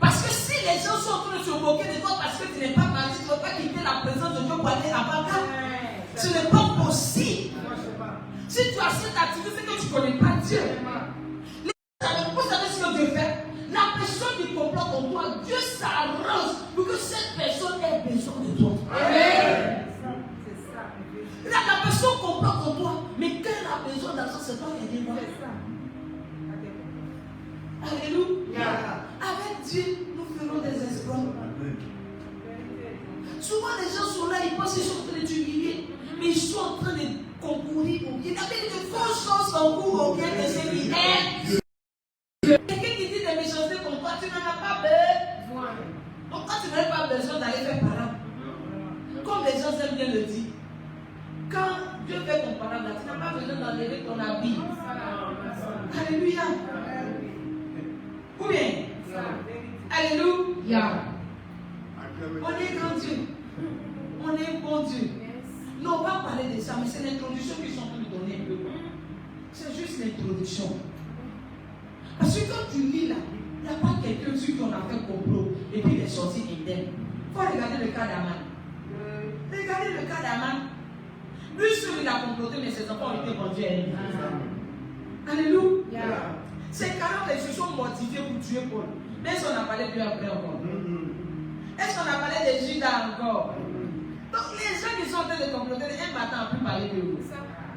S2: Parce que si les gens sont en train de se moquer de toi parce que tu n'es pas marié, tu ne peux pas quitter la présence de Dieu pour aller là-bas. Ce n'est pas possible. Si tu as cette attitude, c'est que tu ne connais pas Dieu. Vous savez ce que Dieu fait? La personne qui comprend en toi, Dieu s'arrange pour que cette personne ait besoin de toi. Amen. La personne comprend en toi, mais quand elle a besoin d'argent, c'est toi qui as besoin. Alléluia. Avec Dieu, nous ferons des exploits. Souvent, les gens sont là, ils pensent qu'ils sont en train de t'humilier, mais ils sont en train de concourir au bien. Il y a de fausses choses concourent au bien de celui qui est. Quelqu'un qui dit des méchancetés comme toi, tu n'en as pas besoin. Donc, quand tu n'as pas besoin d'aller faire parade, comme les gens aiment bien le dire, Quand Dieu fait ton parole, tu n'as pas besoin d'enlever ton habit. Alléluia. Ou bien? Alléluia. On est grand Dieu. On est bon Dieu. Non, on va parler de ça, mais c'est l'introduction qu'ils sont en train de donner un peu. C'est juste l'introduction. Parce que quand tu lis là, il n'y a pas quelqu'un sur qui on a fait complot et puis il est sorti indemne. Il faut regarder le cas d'Aman. Regardez le cas d'Aman. Lui seul il a comploté, mais ses enfants ont été vendus à lui. Alléluia. Ses parents ils se sont motivés pour tuer Paul. Mais est-ce qu'on a parlé de lui après encore? Est-ce qu'on a parlé de Judas encore? Donc les gens qui sont en train de comploter, un matin on peut parler de vous.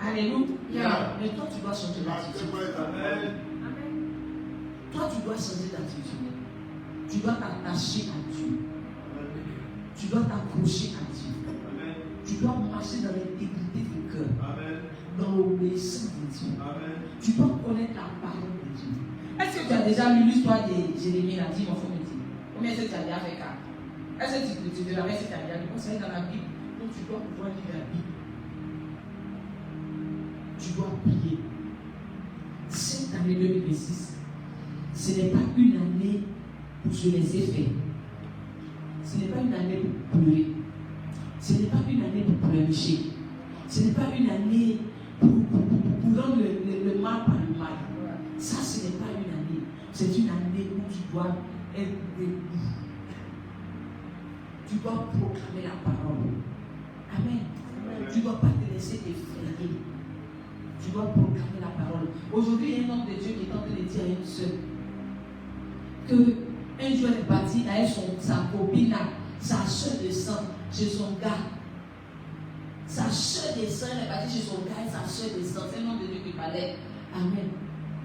S2: Alléluia. Mais toi tu dois changer d'attitude. Toi tu dois changer d'attitude. Tu dois t'attacher à Dieu. Tu dois t'accrocher à Dieu. Tu dois marcher dans l'intégrité du cœur. Dans l'obéissance de Dieu. Tu dois connaître la parole de Dieu. Est-ce que tu as déjà lu l'histoire de Jérémie? Dis, mon frère, me dit. Combien est-ce que tu as déjà fait ça? Est-ce que tu te l'avais fait ça? Ça est dans la Bible. Donc tu dois pouvoir lire la Bible. Tu dois prier. Cette année 2026, ce n'est pas une année pour se laisser faire. Ce n'est pas une année pour pleurer. Ce n'est pas une année pour pleurnicher. Ce n'est pas une année pour rendre le mal par le mal. Ça, ce n'est pas une année. C'est une année où tu dois être debout. Tu dois proclamer la parole. Amen. Tu ne dois pas te laisser effrayer. Tu dois proclamer la parole. Aujourd'hui, il y a un homme de Dieu qui est en train de dire à une seule qu'un jour elle est partie avec sa copine, sa soeur de sang, chez son gars. Sa soeur de sang, elle est partie chez son gars et sa soeur de sang. C'est un homme de Dieu qui parlait. Amen.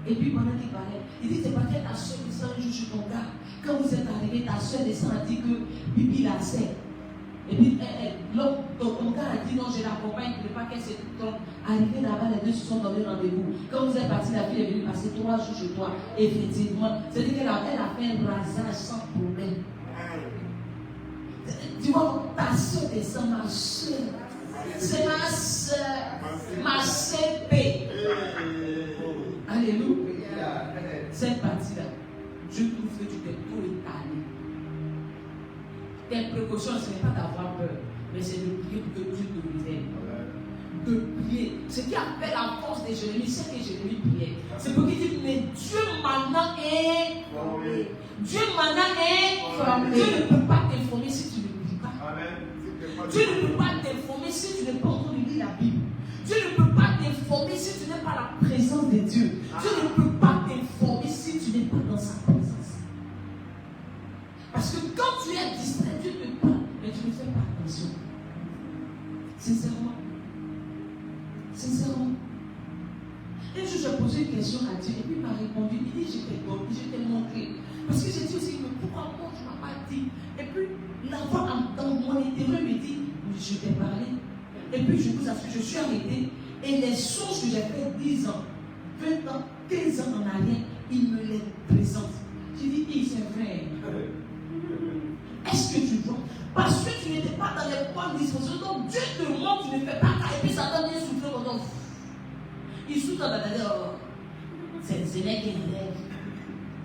S2: Et puis pendant qu'il parlait, il dit, c'est parce que ta soeur de sang joue chez ton gars. Quand vous êtes arrivé, ta soeur de sang a dit que Bibi la sait. Et puis ton gars a dit non, je l'accompagne pour ne pas qu'elle se trompe. Arrivé là-bas, les deux se sont donnés rendez-vous. Quand vous êtes parti, la fille est venue passer 3 jours chez toi. Effectivement, c'est-à-dire qu'elle a fait un rasage sans problème. Tu vois, ta soeur de sang, ma soeur. C'est ma soeur. Ma soeur paix. Alléluia. Cette partie-là, je trouve que tu t'es trop étalé. Tes précautions, ce n'est pas d'avoir peur, mais c'est de prier pour que Dieu te révèle. De prier. Ce qui a fait la force de Jérémie, c'est que Jérémie priait. C'est pour qu'il dise, mais Dieu maintenant est formé. Dieu maintenant est formé. Dieu ne peut pas t'informer si tu ne pries pas. Dieu ne peut pas t'informer si tu n'es pas en train de lire la Bible. Dieu ne peut pas t'informer si tu n'es pas la présence de Dieu. Dieu ne peut pas t'informer si tu n'es pas dans sa présence. Parce que quand tu es distrait, Dieu te parle, mais tu ne fais pas attention. Sincèrement. Sincèrement. Un jour, j'ai posé une question à Dieu et puis il m'a répondu. Il dit, je t'ai montré. Parce que j'ai dit aussi, mais pourquoi moi tu ne m'as pas dit? Et puis, la voix dans mon intérieur me dit, je t'ai parlé. Et puis, je vous assure, je suis arrêté. Et les choses que j'ai fait 10 ans, 20 ans, 15 ans en arrière, il me les présente. J'ai dit, c'est vrai. Est-ce que tu vois? Parce que tu n'étais pas dans les bonnes dispositions. Donc Dieu te montre, tu ne fais pas ça. Et puis Satan vient souffler pendant. Il souffle dans la tête. Ce n'est qu'un rêve.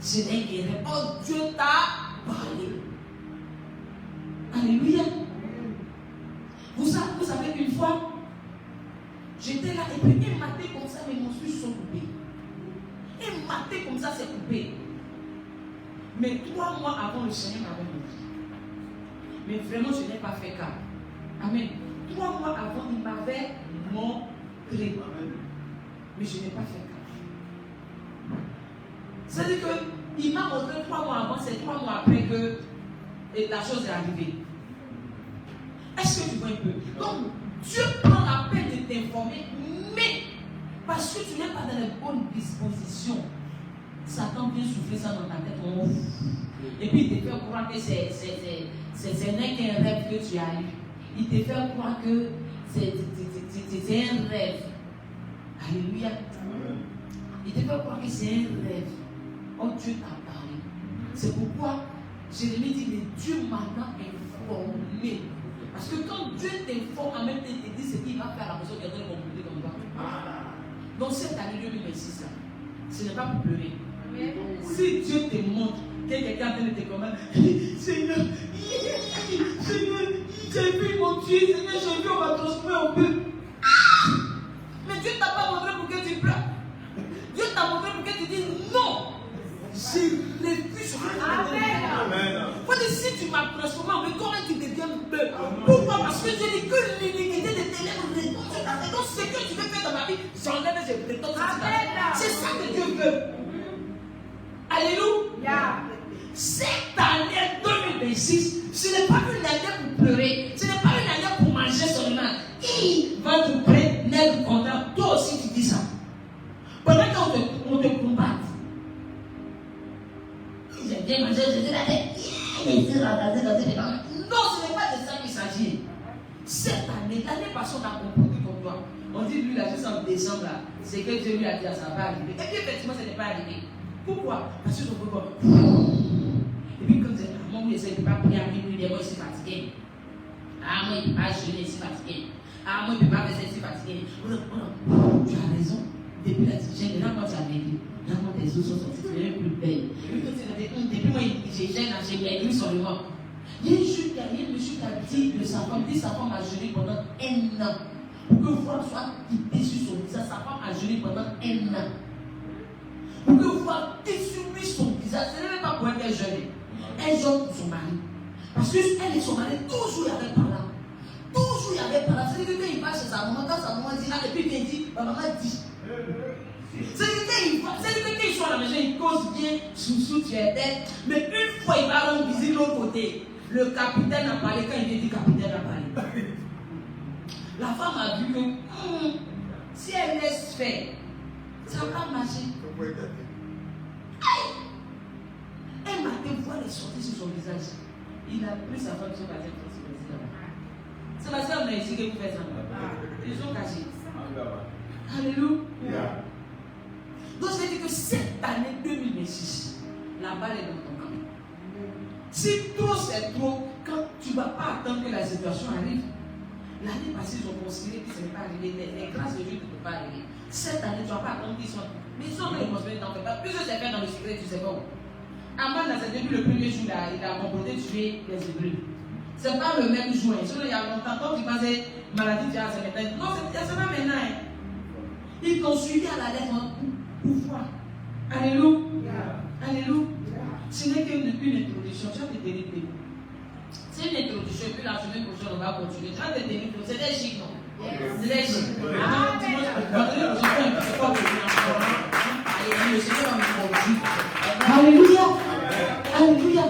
S2: Ce n'est qu'un rêve. Oh, Dieu t'a parlé. Alléluia. Vous savez une fois, j'étais là et puis un matin comme ça, mes monstres sont coupés. Un matin comme ça, c'est coupé. Mais 3 mois avant, le Seigneur m'avait montré. Mais vraiment, je n'ai pas fait cas. Amen. 3 mois avant, il m'avait montré. Mais je n'ai pas fait cas. C'est-à-dire qu'il m'a montré 3 mois avant, c'est 3 mois après que la chose est arrivée. Est-ce que tu vois un peu? Donc, Dieu prend la peine de t'informer, mais parce que tu n'es pas dans les bonnes dispositions, Satan vient souffler ça dans ta tête. Et puis il te fait croire que ce n'est qu'un rêve que tu as eu. Il te fait croire que c'est un rêve. Alléluia. Il te fait croire que c'est un rêve. Oh, Dieu t'a parlé. C'est pourquoi Jérémie dit, mais Dieu m'a informé. Parce que quand Dieu t'informe, en même temps, il te dit ce qu'il va faire à la maison, il va te compléter comme ça. Donc cette année 2026, là, ce n'est pas pour pleurer. Si Dieu te montre que quelqu'un te te commander, Seigneur, j'ai vu mon Dieu, Seigneur, j'ai vu, on va transformer en peu. Mais Dieu ne t'a pas montré pour que tu pleures. Dieu t'a montré pour que tu dises non. J'ai refuse ce que tu m'as donné. Faut dire, si tu m'as transformé en peu, comment tu deviens peu? Pourquoi? Parce que je n'ai que l'unité de tes lèvres retombe sur ta tête. Donc ce que tu veux faire dans ma vie, j'enlève et je retombe sur ta tête. C'est ça que Dieu veut. Alléluia. Cette année 2026, ce n'est pas une année pour pleurer, ce n'est pas une année pour manger seulement. Il va te prendre être content. Toi aussi tu dis ça. Pendant qu'on te combatte, j'ai bien mangé, j'ai dit la tête. Non, ce n'est pas de ça qu'il s'agit. Cette année, l'année passée, on a comporté comme toi. On dit lui, là, juste en décembre, là, c'est que Dieu lui a dit à ça va arriver. Et puis effectivement, ce n'est pas arrivé. Pourquoi? Parce que son corps. Et puis comme c'est moi, il ne peut pas prier à minuit, moi, je suis fatigué. Ah, moi, il ne peut pas jeûner, je suis fatigué. Ah, moi, il ne peut pas faire ça, je suis fatigué. Tu as raison. Depuis la tigène, là, quand tu as vécu, là, quand tes os sont sortis, tu es plus belle. Depuis moi, j'ai gêné, j'ai maigri sur le ventre. Il y a un monsieur qui a dit que sa femme a jeûné pendant 1 an. Pour que le voile soit quitté sur son visage, sa femme a jeûné pendant 1 an. Pour que le voile détruise son visage, ce n'est même pas pour elle qu'elle jeûne. Elle jeûne pour son mari. Parce qu'elle et son mari, toujours il y avait par là. Toujours il y avait par là. C'est-à-dire que quand il va chez sa maman, quand sa maman dit là, et puis il dit, ma maman dit. C'est-à-dire que quand il soit à la maison, il cause bien, sous tu es tête. Mais une fois, il va rendre visite de l'autre côté. Le capitaine a parlé, quand il dit capitaine a parlé. La femme a vu que si elle laisse faire, ça va pas marcher. Un matin, voile est sortie sur son visage. Il a pris sa femme sur la tête. C'est parce qu'on a ici que vous faites ça. Ils sont cachés. Alléluia. Donc, je dis que cette année 2026, la balle est dans ton camp. Si trop c'est trop, quand tu ne vas pas attendre que la situation arrive, l'année passée, ils ont considéré que ce n'est pas arrivé. Les grâces de Dieu ne peuvent pas arriver. Cette année, tu ne vas pas attendre qu'ils soient. Mais ils sont dans les dans pas. Plus que c'est fait dans le secret, tu sais pas où. Aman, dans depuis le premier jour, il a composé tuer les Hébreux. Ce n'est pas le même jour. Il y a longtemps, quand tu pensais maladie, tu as ça maintenant. Non, c'est pas maintenant. Ils t'ont suivi à la lettre pour voir. Alléluia. Alléluia. Ce n'est qu'une introduction. Tu vas te tenir debout. C'est une introduction. Et puis la semaine prochaine, on va continuer. Tu vas te tenir debout. C'est des chics, non? C'est des chics. Ah, tu Alléluia. Alléluia.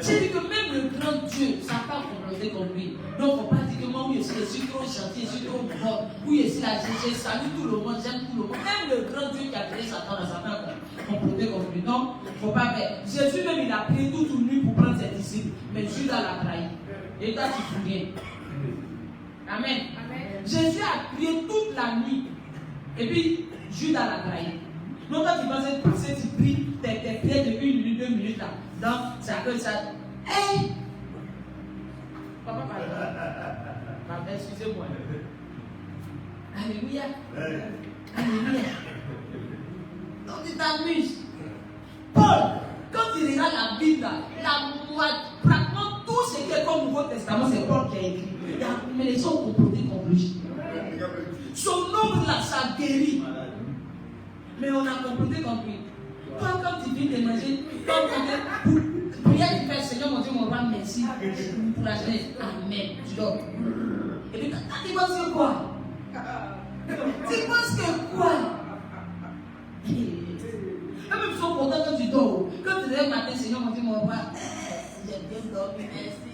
S2: C'est-à-dire que même le grand Dieu, ça n'a pas comploté contre lui. Donc, il ne faut pas dire que moi, oui, je suis trop gentil, je suis trop mort. Oui, je suis là, je salue tout le monde, j'aime tout le monde. Même le grand Dieu qui a créé Satan, ça n'a pas comploté contre lui. Donc, il ne faut pas faire. Jésus même, il a prié toute une nuit pour prendre ses disciples. Mais Judas l'a trahi. Et toi, tu te souviens. Amen. Jésus a prié toute la nuit. Et puis, Judas l'a trahi. Donc, quand tu vas passer, tu pries tes prières depuis 1 minute, 2 minutes là. Donc, c'est à cause de ça. Hey! Papa, pardon. Excusez-moi. Alléluia. Alléluia. Donc, tu t'amuses. Paul, quand tu regardes la Bible là, pratiquement tout ce qui est comme Nouveau Testament, c'est Paul qui a écrit. Mais les gens ont comploté contre lui. Son nom là, ça guérit. Mais on a comploté contre lui. Toi, quand tu viens de manger, quand tu prière, tu fais Seigneur, mon Dieu, mon roi, merci pour la jeunesse. Amen. Tu dors. Et puis, tu penses que quoi? Tu penses que quoi? Même ils sont contents quand tu dors. Quand tu te lèves le matin, Seigneur, mon Dieu, mon roi, j'ai bien dormi, merci.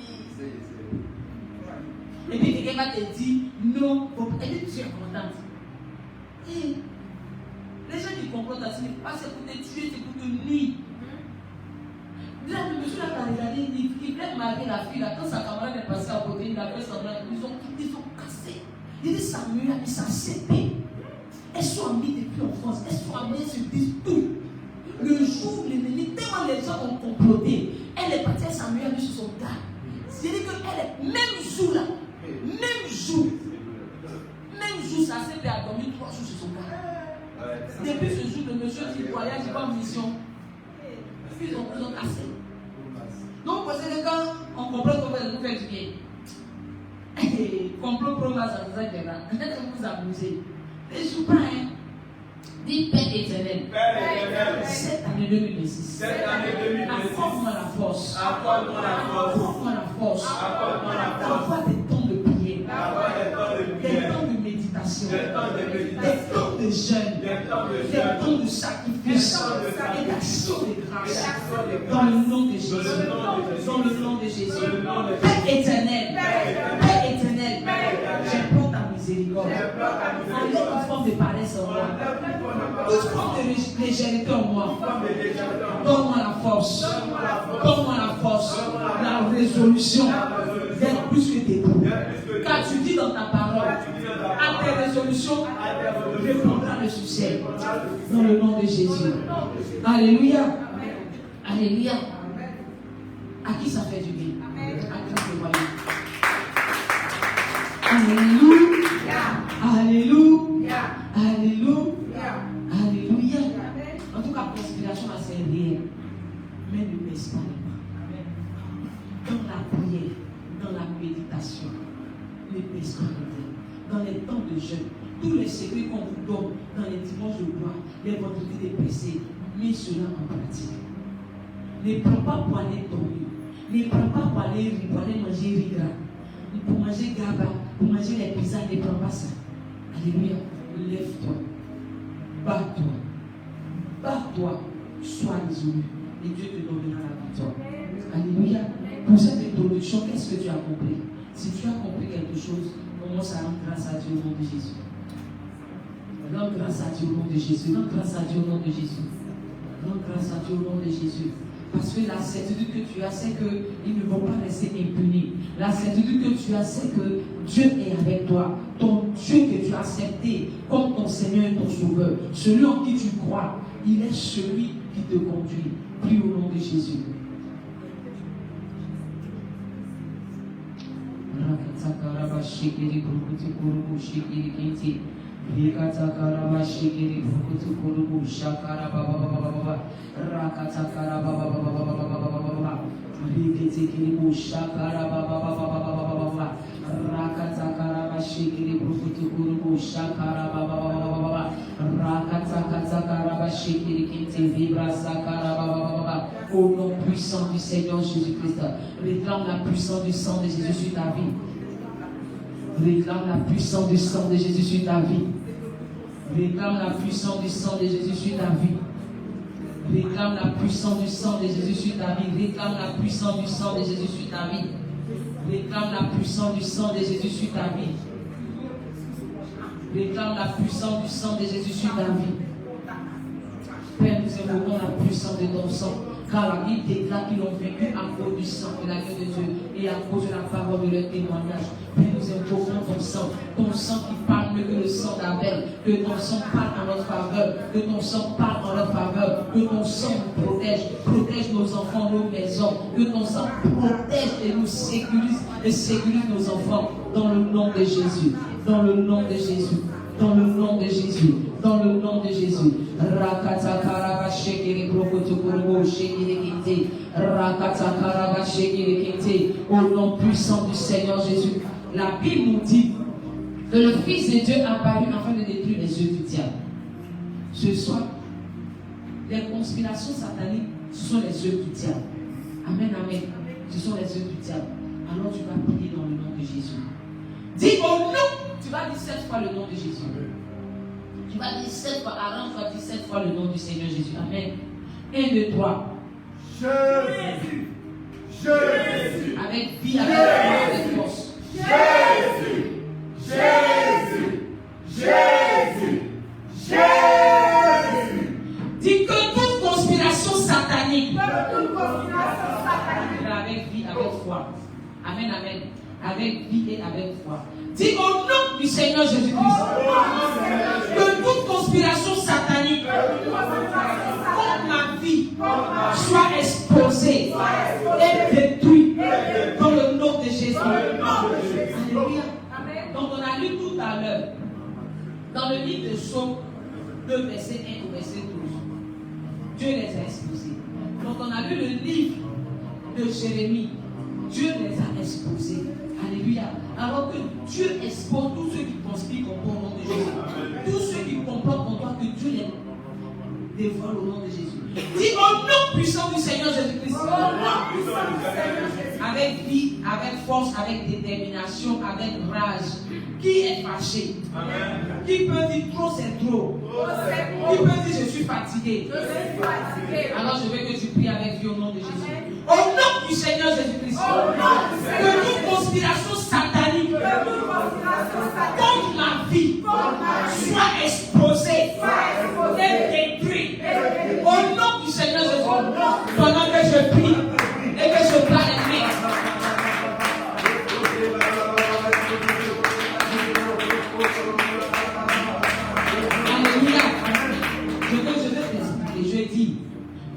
S2: Et puis, quelqu'un va te dire, non, et puis tu es contente. Les gens qui comprennent ce n'est pas pour te tuer, c'est pour te nuire. Là, le monsieur là, t'as regardé, il voulait marier la fille là. Quand sa camarade est passée à côté, il a fait semblant, ils ont cassé. Il dit Samuel, ils s'en séparent. Elles sont amiées depuis l'enfance, elles sont amiées, se disent tout. Le jour où l'ennemi, tellement les gens ont comploté, elle est partie à Samuel sur son gars. C'est-à-dire qu'elle est même jour là, même jour, ça s'est fait à dormir 3 jours sur son cas. Depuis ce jour, le monsieur dit voyage, il va en mission. Ils ont cassé. Donc, vous savez, quand on comprend qu'on va nous faire du bien, complot pro ça vous aidera. Peut-être que vous amusez. Ne joue pas, hein. Dis Père éternel. Cette année 2026. Accorde-moi la force. Accorde-moi la force. Accorde des temps de prière. Des temps de méditation. Des temps de jeûne. Des temps de sacrifice. Et d'action de grâce. Dans le nom de Jésus. Dans le nom de Jésus. Père éternel. Père éternel. J'implore ta miséricorde. Enlève toute forme de paresse en moi. Toute forme de légèreté en moi. Donne-moi la force. Donne-moi la force. La résolution d'être plus que debout. Car tu dis dans ta parole, à tes résolutions, répondra le succès. Dans le nom de Jésus. Alléluia. Alléluia. À qui ça fait du bien? À qui ça fait du bien? Alléluia. Alléluia. Alléluia. Alléluia. En tout cas, conspiration à servir. Mais ne baisse pas les bras. Dans la prière, dans la méditation, ne baisse pas les bras. Dans les temps de jeûne, tous les secrets qu'on vous donne dans les dimanches de bois, les vendredis des PC, mets cela en pratique. Ne prends pas pour aller dormir. Ne prends pas pour aller manger rigra. Pour manger gaba, pour manger les pizzas, ne prends pas ça. Alléluia. Lève-toi. Bats-toi. Bats-toi. Sois résolu. Et Dieu te donnera la victoire. Alléluia. Pour cette introduction, qu'est-ce que tu as compris? Si tu as compris quelque chose, commence à rendre grâce à Dieu au nom de Jésus. Rends grâce à Dieu au nom de Jésus. Rends grâce à Dieu au nom de Jésus. Rends grâce à Dieu au nom de Jésus. Parce que la certitude que tu as, c'est qu'ils ne vont pas rester impunis. La certitude que tu as, c'est que Dieu est avec toi. Ton Dieu que tu as accepté comme ton Seigneur et ton Sauveur. Celui en qui tu crois, il est celui qui te conduit. Prie au nom de Jésus. Au nom puissant du Seigneur Jésus-Christ, réclame la puissance du sang de Jésus sur ta vie. Réclame la puissance du sang de Jésus sur ta vie. Réclame la puissance du sang de Jésus sur ta vie. Réclame la puissance du sang de Jésus sur ta vie. Réclame la puissance du sang de Jésus sur ta vie. Réclame la puissance du sang de Jésus sur ta vie. Réclame la puissance du sang de Jésus sur ta vie. Père, nous invoquons la puissance de ton sang. Car la Bible déclare qu'ils ont vécu à cause du sang de l'agneau de Dieu et à cause de la parole de leur témoignage. Père, nous invoquons ton sang qui parle mieux que le sang d'Abel, que ton sang parle en notre faveur, que ton sang parle en notre faveur, que ton sang nous protège nos enfants, nos maisons, que ton sang protège et nous sécurise nos enfants dans le nom de Jésus, dans le nom de Jésus. Dans le nom de Jésus, dans le nom de Jésus. Au nom puissant du Seigneur Jésus. La Bible nous dit que le Fils de Dieu apparut afin de détruire les œuvres du diable. Ce soir, les conspirations sataniques, ce sont les œuvres du diable. Amen, amen. Ce sont les œuvres du diable. Alors tu vas prier dans le nom de Jésus. Dis au nom. Tu vas dire 7 fois le nom de Jésus. Tu vas dire 7 fois, arrange-toi, dis 7 fois le nom du Seigneur Jésus. Amen. 1, 2, 3.
S1: Jésus. Jésus.
S2: Avec vie, avec force.
S1: Jésus. Jésus. Jésus. Jésus.
S2: Dis que toute conspiration satanique. Avec vie, avec foi. Amen, amen. Avec vie et avec foi. Dis au nom du Seigneur Jésus-Christ que toute conspiration satanique contre ma vie soit exposée et détruite dans le nom de Jésus. Dans le livre de Psaume 2, verset 1 au verset 12, Dieu les a exposés. Donc on a lu le livre de Jérémie. Dieu les a exposés. Alléluia. Alors que Dieu expose tous ceux qui conspirent contre au nom de Jésus. Tous ceux qui complotent contre toi, que Dieu les dévoile au nom de Jésus. Dis au nom puissant du Seigneur Jésus-Christ. Avec vie, avec force, avec détermination, avec rage. Qui est fâché? Amen. Qui peut dire trop c'est trop? Qui peut dire je suis fatigué? Alors je veux que tu pries avec vie au nom de Jésus. Au nom du Seigneur Jésus-Christ. Que toute conspiration satanique contre ma vie soit exposée et détruite. Au nom du Seigneur Jésus. Pendant que je prie et que je parle l'ennemi.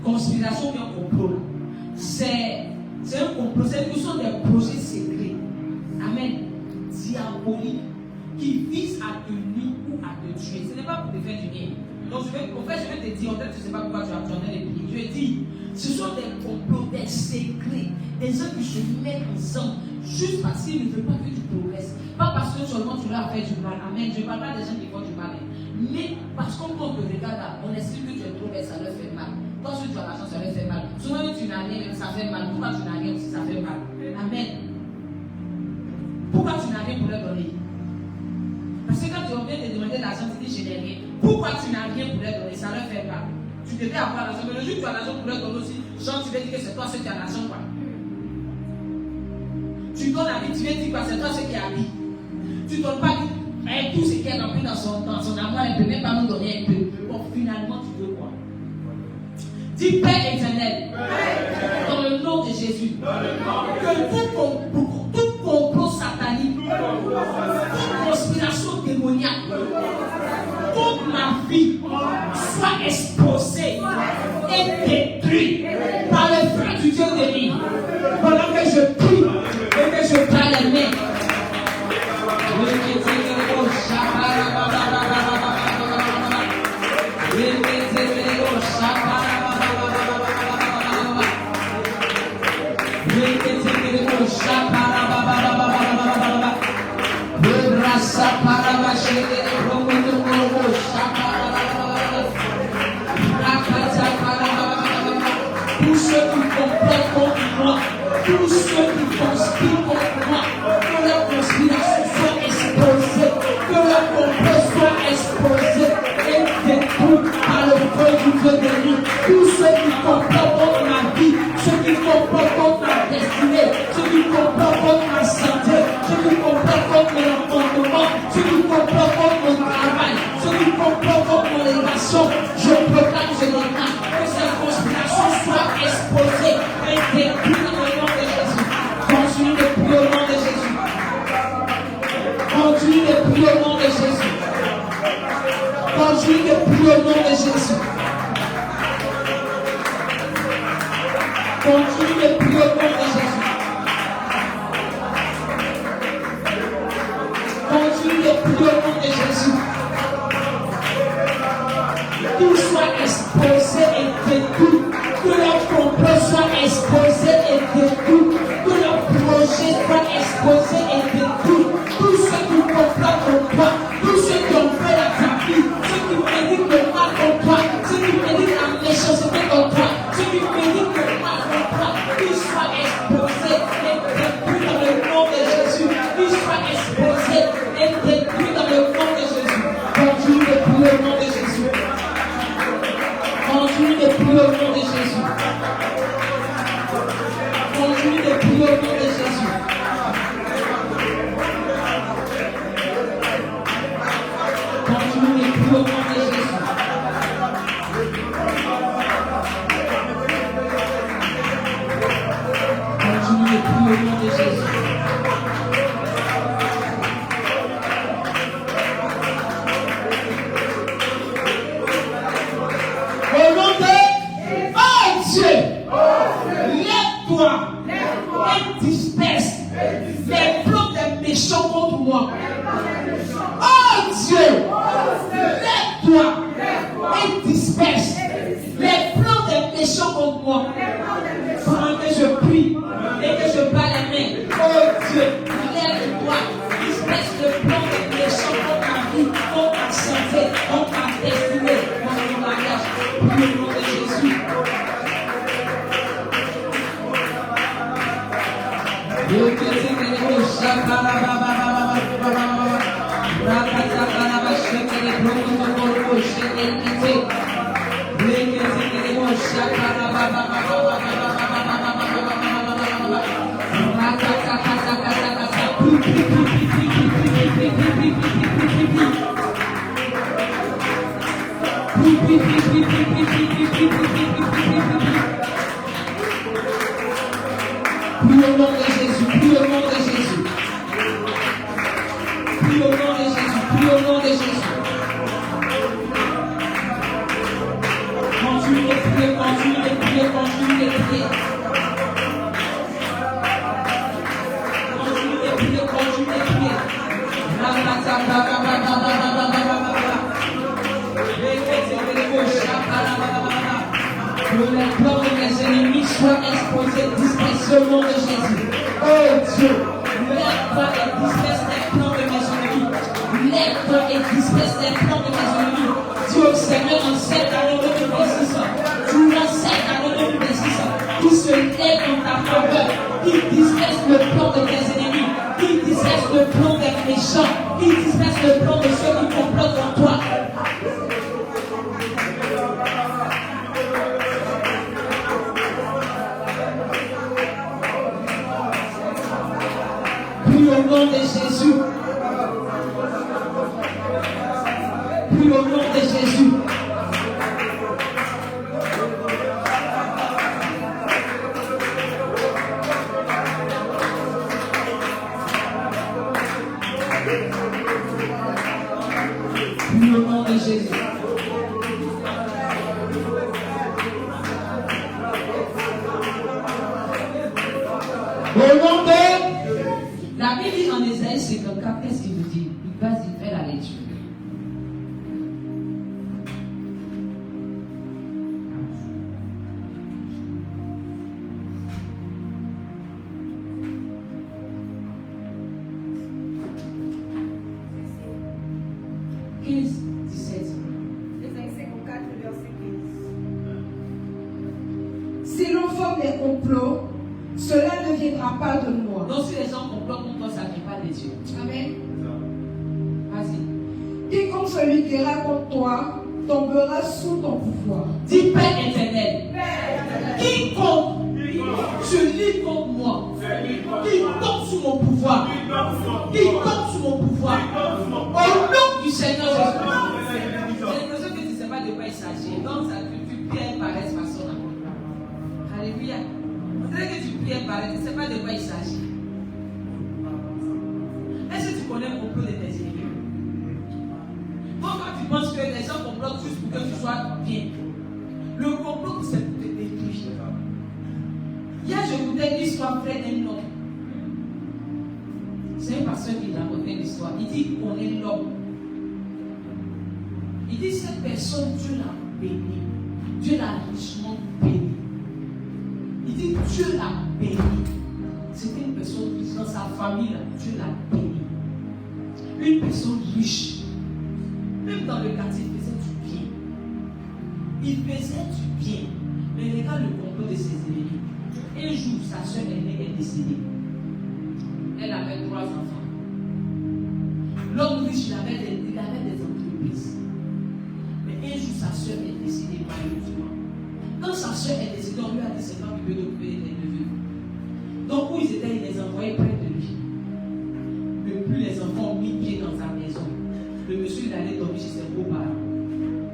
S2: Conspiration et un complot. C'est un complot. Ce sont des projets secrets. Amen. Diaboliques qui visent à te nuire ou à te tuer. Ce n'est pas pour te faire du bien. Donc je vais te dire, en fait, je ne sais pas pourquoi tu as tourné les pieds. Je vais dire, ce sont des complots, des secrets, des gens qui se mettent ensemble juste parce qu'ils ne veulent pas que tu progresses. Pas parce que seulement tu leur as fait du mal. Amen. Je ne parle pas des gens qui font du mal. Mais parce qu'on te regarde, on estime que tu es trop bête, ça leur fait mal. Quand tu as l'argent, ça leur fait mal. Souvent, tu n'as rien, ça fait mal. Pourquoi tu n'as rien aussi, ça fait mal. Amen. Pourquoi tu n'as rien pour leur donner? Parce que quand tu viens te demander l'argent, tu dis je n'ai rien. Pourquoi tu n'as rien pour leur donner? Ça leur fait mal. Tu devais avoir l'argent, mais le jour où tu as l'argent pour leur donner aussi, genre tu vas dire que c'est toi ceux qui as l'argent, quoi. Tu donnes la vie, tu viens dire quoi? C'est toi ceux qui as vie. Tu ne donnes pas tout ce qui est rempli dans son amour, elle ne peut même pas nous donner un peu. Bon, finalement, tu veux quoi? Dis Père éternel, dans le nom de Jésus, que tout complot satanique, toute conspiration démoniaque contre ma vie soit exposée et détruite par le feu du Dieu de vie. Pendant que je prie et que je parle les mains. Tous ceux qui complotent contre moi, tous ceux qui conspirent contre moi, que leur conspiration soit exposée, que leur complot soit exposé et détruit par le feu du Dieu de nuit. Tous ceux qui complotent contre ma vie, ceux qui complotent contre ma destinée, ceux qui complotent contre ma santé, ceux qui complotent contre mon entendement, ceux qui complotent contre mon travail, ceux qui complotent contre mon élévation, je proclame, je déclare que cette conspiration soit exposée et détruite dans le nom de Jésus. Continue de prier au nom de Jésus. Continue de prier au nom de Jésus. Continue de prier au nom de Jésus. Continue de prier au nom de Jésus. Continue de prier au nom de Jésus. Tout soit exposé et détruit. Que leur complot soit exposé et détruit. Que leur projet soit exposé et détruit. Tous ceux qui complotent contre toi, tous ceux qui ont fait la famille, ceux qui méditent le mal contre toi, ceux qui méditent la méchanceté contre toi, ceux qui méditent le mal contre toi, qu'ils soient exposés et détruits dans le nom de Jésus. Qu'ils soient exposés et détruits dans le nom de Jésus. Continue de prier au nom de Jésus. Continue de prier au nom de Jésus. Continue de prier au nom de Jésus. Continue de prier au nom de Jésus. Continue de prier au nom de Jésus. Au nom de Dieu, lève-toi et disperse les plans des méchants contre moi. Oh Dieu, Prie au nom de Jésus, prie au nom de Jésus. Prie au nom de Jésus, prie au nom de Jésus. Continue de prier, continue de prier, continue de prier. Continue de prier, continue de prier. Que les plans de mes ennemis soient exposés, dispersés au nom de Jésus. Oh Dieu, lève-toi et disperse les plans de mes ennemis. Lève-toi et disperse les plans de mes ennemis. Dis au Seigneur en cette année 2026, durant cette année 2026, qui se lève en ta faveur, qui disperse le plan de tes ennemis, qui disperse le plan des méchants, qui disperse le plan de ceux qui complotent en toi. Prie au nom de Jésus. Prie au nom de Jésus. Prie au nom de Jésus. Au nom de... La Bible dit en Ésaïe 54, qu'est-ce qu'il vous dit? Vas-y, fais la lecture.
S3: Si l'on forme des complots, cela ne viendra pas de moi.
S2: Donc si les gens complotent contre toi, ça ne vient pas de Dieu.
S3: Amen.
S2: Vas-y.
S3: Quiconque se liguera contre toi tombera sous ton pouvoir.
S2: Dis Père éternel. Quiconque se lie contre moi, qui tombe sous mon pouvoir, qui tombe sous mon pouvoir, au nom du Seigneur Jésus. J'ai l'impression que tu ne sais pas de quoi il s'agit. Donc ça tu pries par cette façon-là. Alléluia. On dirait que tu pries par tu ne sais pas de quoi il s'agit. Est-ce que tu connais le complot de tes ennemis? Donc quand tu penses que les gens complotent juste pour que tu sois bien, le complot c'est pour te détruire. Hier je voulais l'histoire vraie d'un homme. C'est un pasteur qui m'a raconté l'histoire. Il dit qu'on est l'homme. Il dit cette personne, Dieu l'a béni. Dieu l'a richement béni. Il dit Dieu l'a béni. C'était une personne riche dans sa famille, là, Dieu l'a béni. Une personne riche. Même dans le quartier, il faisait du bien. Il faisait du bien. Mais regarde le complot de ses ennemis. Un jour, sa soeur aînée est décédée. Elle avait 3 enfants. L'homme riche, il avait des entreprises. Mais un jour, sa soeur est décédée malheureusement. Quand sa soeur est décédée, on lui a dit c'est pas qu'il veut d'occuper les neveux. Donc, où ils étaient, il les envoyait près de lui. Depuis, les enfants ont mis pied dans sa maison. Le monsieur, il allait dormir chez ses beaux-parents.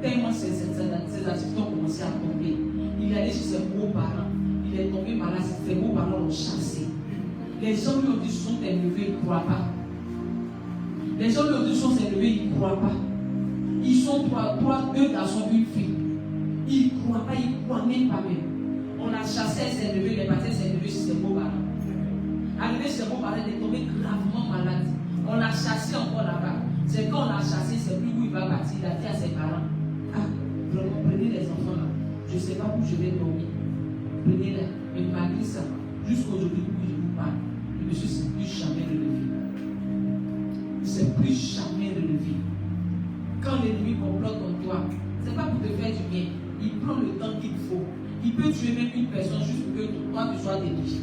S2: Tellement ses activités ont commencé à tomber. Il allait chez ses beaux-parents. Il est tombé malade, ses beaux-parents l'ont chassé. Les gens lui ont dit ce sont tes neveux, ils ne croient pas. Les gens lui ont dit ce sont ses neveux, ils ne croient pas. Ils sont 2 garçons, une fille. Ils ne croient pas, ils ne croient même pas même. On a chassé ses neveux, il est parti ses neveux chez ses beaux-parents. Arrivé chez ses beaux-parents, il est tombé gravement malade. On l'a chassé encore là-bas. C'est quand on l'a chassé, c'est plus où il va partir. Il a dit à ses parents, ah, vraiment, prenez les enfants là. Je ne sais pas où je vais dormir. Prenez-les. Mais malgré ça, jusqu'aujourd'hui, où je vous parle, le monsieur ne s'est plus jamais relevé. Il ne s'est plus jamais relevé. Quand l'ennemi complote contre toi, ce n'est pas pour te faire du bien. Il prend le temps qu'il faut. Il peut tuer même une personne juste pour que toi tu sois délivré.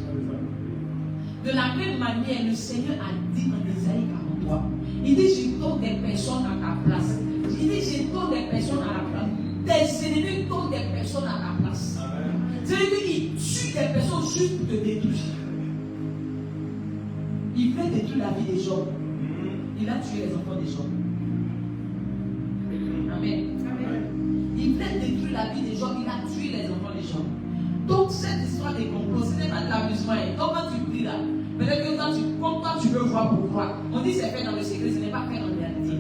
S2: De la même manière, le Seigneur a dit en Isaïe 43, il dit, je donne des personnes à ta place. Il dit, je donne des personnes à la place. Tes ennemis donnent des personnes à ta place. C'est-à-dire qu'il tue des personnes juste pour te détruire. Il veut détruire la vie des gens. Il a tué les enfants des gens. Amen. Il veut détruire la vie des gens. Il a tué les enfants des gens. Donc cette histoire des complots, ce n'est pas de l'amusement. Donc quand tu pries là, peut-être que quand tu veux voir pourquoi, on dit c'est fait dans le secret, ce n'est pas fait dans la réalité.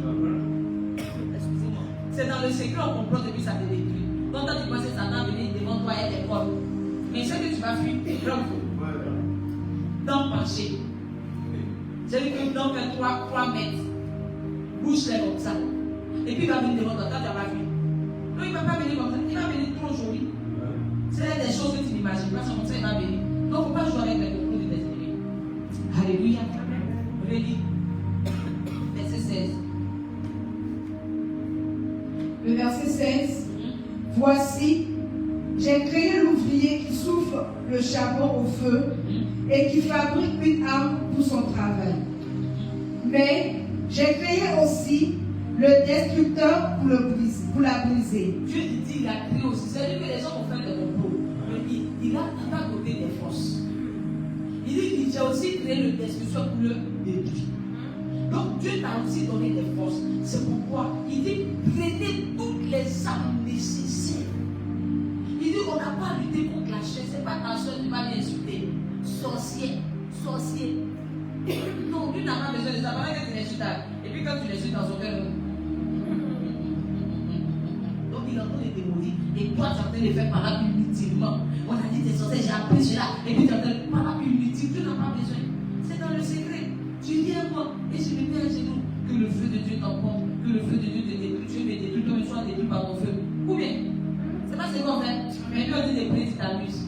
S2: Excusez-moi. C'est dans le secret on complote et puis ça te détruit. Donc quand tu penses que Satan venir devant toi et t'école, mais ce que tu vas fuir, t'es grand. Dans pencher. C'est-à-dire que dans 3 mètres, bouge-les comme ça. Et puis il va venir devant toi, quand tu vas fuir. Non, il ne va pas venir comme ça, il va venir trop joli. C'est des choses que tu n'imagines pas, comme ça il va venir. Donc il ne faut pas jouer avec les complots de tes ennemis. Alléluia. Relis. Verset 16.
S3: Le verset 16. Voici, j'ai créé l'ouvrier qui souffle le charbon au feu et qui fabrique une arme pour son travail. Mais j'ai créé aussi le destructeur pour la briser.
S2: Dieu dit qu'il a créé aussi. C'est-à-dire que les gens ont fait des complots. Mais il a côté des forces. Il dit qu'il a aussi créé le destructeur pour le détruire. Donc Dieu t'a aussi donné des forces. C'est pourquoi il dit prenez toutes les armes nécessaires. Il dit on n'a pas à lutter contre la chair. C'est pas ta soeur qui va l'insulter. Sorcier. Non, tu n'as pas besoin de ça. Pendant que tu l'insultes. Et puis quand tu l'insultes dans son cœur. Donc il entend les démonies. Et toi tu es en train de les faire parler inutilement. On a dit des sorciers, j'ai appris cela. Et puis tu es en train de parler inutile. Tu n'as pas besoin. C'est dans le secret. Tu viens à moi et je me mets à genoux. Que le feu de Dieu t'emporte. Que le feu de Dieu te détruit. Dieu me détruit. Toi, sois détruit par ton feu. Ou bien, c'est pas ce qu'on fait. Mais nous on dit des prix, tu t'amuses.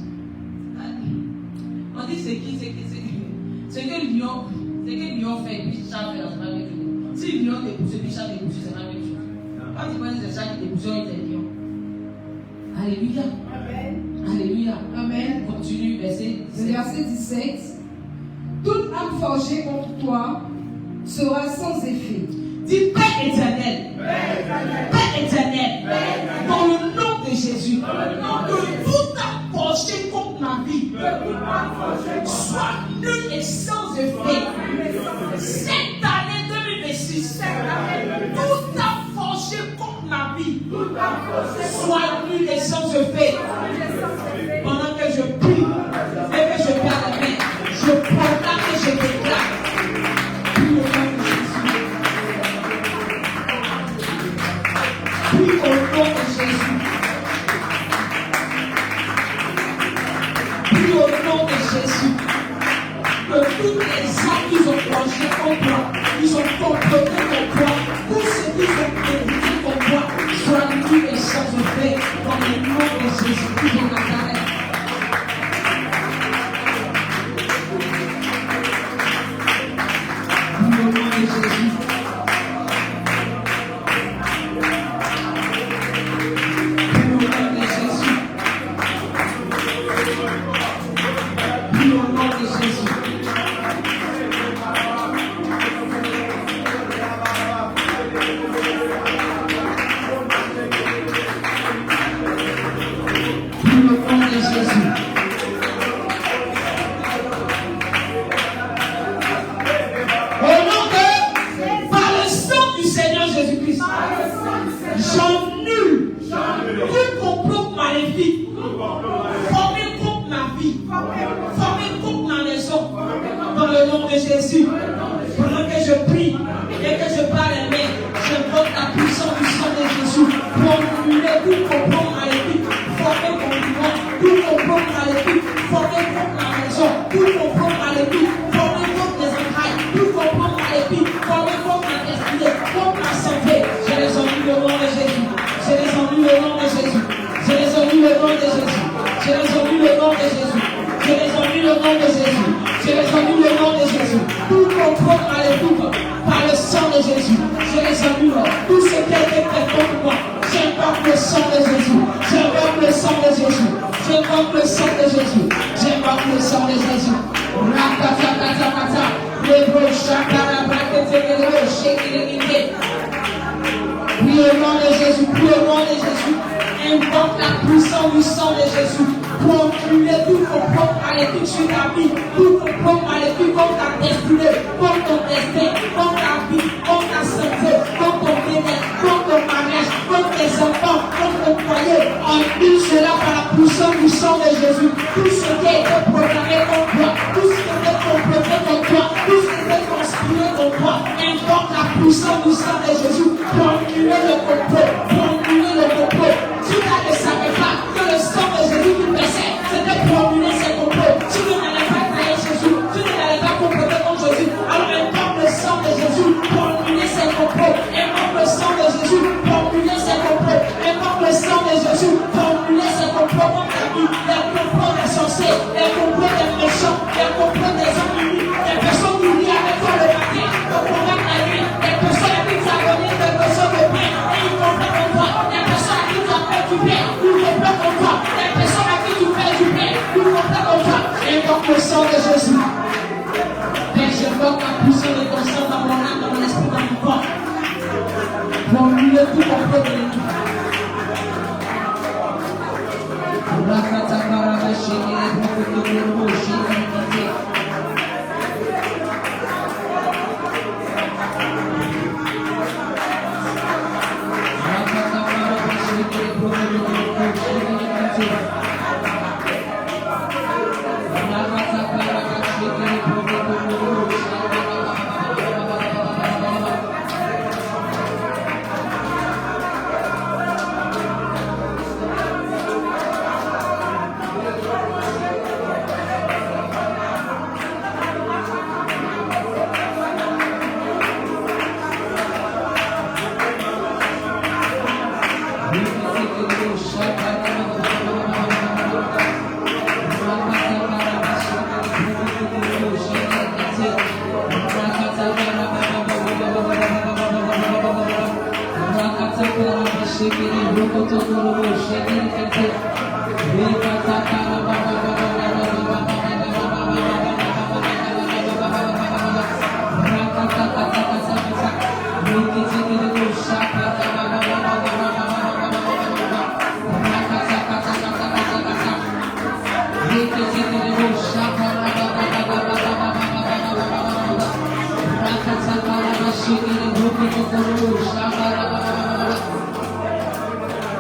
S2: On dit c'est que lion fait, puis chat fait la même chose. Si lion te pousse, puis chat te pousse, c'est la même chose. Quand tu penses que c'est chat qui te pousse, il te lion. Alléluia.
S3: Amen.
S2: Alléluia.
S3: Amen.
S2: Continue, verset 17.
S3: Le verset 17. Toute arme forgée contre toi sera sans effet.
S2: Dis Père éternel. Père éternel. Dans le nom de Jésus. Que toute arme forgée contre ma vie soit nulle et sans effet. Cette année 2026, toute arme forgée contre ma vie soit nulle et sans effet. Pendant que je prie et que je garde la main, je proclame et je déclare. Prie au nom de Jésus. Prie au nom de Jésus. Que toutes les âmes qui ont plongé contre toi, ils ont comploté contre toi, tous ceux qui ont pénétré contre toi, soient nuls et sans effet dans le nom de Jésus-Christ de Nazareth. Prie au nom de Jésus. Prie au nom de Jésus, prie au nom de Jésus. Invoque la puissance du sang de Jésus pour enculer tout complot maléfique sur ta vie, tout complot maléfique contre ta destinée, contre ton destin, contre ta vie, contre ta santé, contre ton bien-être, contre ton mariage, contre tes enfants, contre ton foyer. Encule cela par la puissance du sang de Jésus. Tout ce qui a été programmé contre toi, tout ce qui a été comploté contre toi, tout ce qui a été conspiré contre toi, invoque la puissance du sang de Jésus pour enculer le complot, pour enculer le complot. Tu ne savais pas que le sang de Jésus qui baissait, c'était pour annuler ses complots. Tu n'allais pas trahir Jésus, tu n'allais pas comploter contre Jésus. Alors invoque le sang de Jésus pour annuler ses complots. Invoque le sang de Jésus pour annuler ses complots. Invoque le sang de Jésus pour annuler ses complots contre ta vie. Les complots des sorciers, les complots des méchants, les complots des ennemis, les personnes qui vivent avec toi le matin, le programme la nuit, les personnes à qui tu as donné quelque chose de bien et ils comprennent contre toi, les personnes à qui tu as fait du bien, ils comprennent contre toi, les personnes à qui tu fais du bien, ils comprennent contre toi. Invoque le sang de Jésus. Père, j'invoque la puissance de ton sang dans mon âme, dans mon esprit, dans mon corps. Pour annuler tout complot de l'ennemi.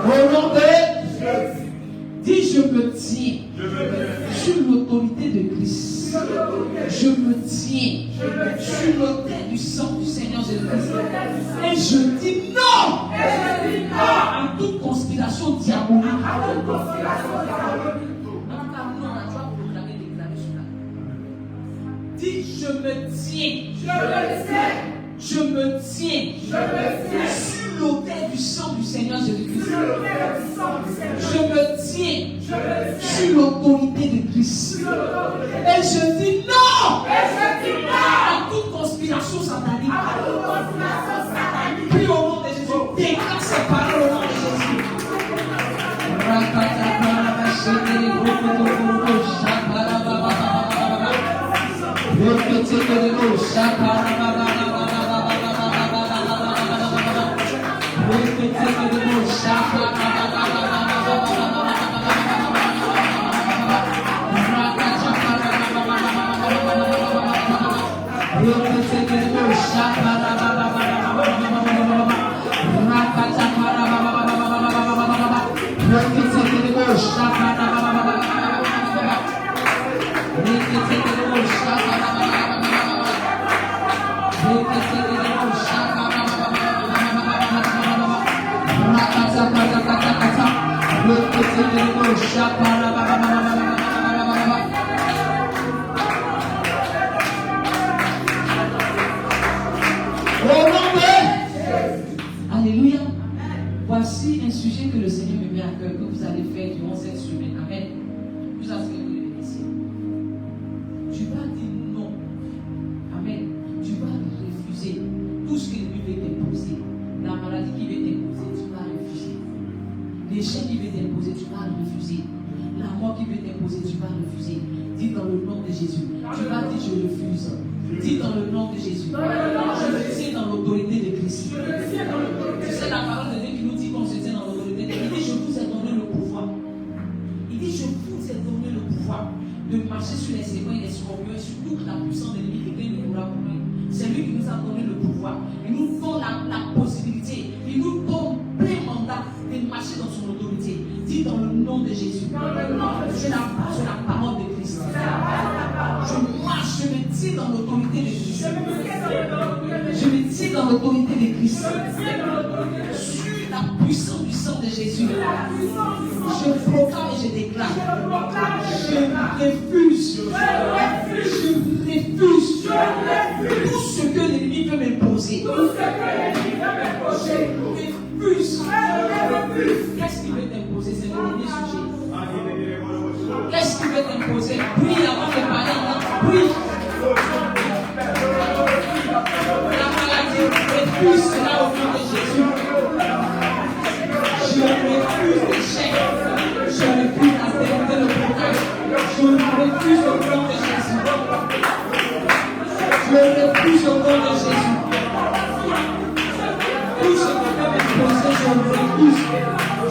S2: Au nom de Jésus, dis je me tiens sur l'autorité de Christ. Je me tiens sur l'autel du sang du Seigneur Jésus-Christ. Et je dis non à toute conspiration diabolique. Dis je me tiens. Je me tiens sur l'autel du sang du Seigneur Jésus-Christ. Je me tiens sur l'autorité de Christ. Et je dis non à toute conspiration satanique. Prie au nom de Jésus. Déclare ces paroles au nom de Jésus. Alléluia. Voici un sujet que le Seigneur me met à cœur, que vous allez faire durant cette semaine. Amen. Vous allez vous ici. Tu vas dire non. Amen. Tu vas refuser tout ce que l'ennemi veut t'imposer. La maladie qui veut t'imposer, tu vas refuser. L'échec qui veut t'imposer, tu vas refuser. La mort qui veut t'imposer, tu vas refuser. Dis dans le nom de de Jésus. Tu vas dire je refuse. Dis dans le nom de Jésus. Je tiens dans l'autorité de Christ. C'est la parole de Dieu qui nous dit qu'on se tient dans l'autorité de Christ. Il dit je vous ai donné le pouvoir. Il dit je vous ai donné le pouvoir de marcher sur les serpents et les scorpions et sur toute la puissance de l'ennemi et qu'il ne pourra pas. C'est lui qui nous a donné le pouvoir. Il nous donne la possibilité. Il nous donne plein mandat de marcher dans son autorité. Dis dans le nom de Jésus. Je la parole de Christ. Je marche, je me tiens dans l'autorité de Christ. Je me tiens dans l'autorité de Christ. Sur la puissance du sang de Jésus. Je proclame et je déclare. Je refuse. Tout ce que l'ennemi veut m'imposer. Je refuse. Qu'est-ce qu'il veut t'imposer? C'est le dernier sujet. Qu'est-ce qu'il veut t'imposer? Prie avant de parler. Prie. La maladie, refuse cela au nom de Jésus. Je refuse l'échec. Je refuse la vérité, le blocage. Je refuse au nom de Jésus. Je refuse au nom de Jésus. Tout ce que peut m'imposer, je refuse.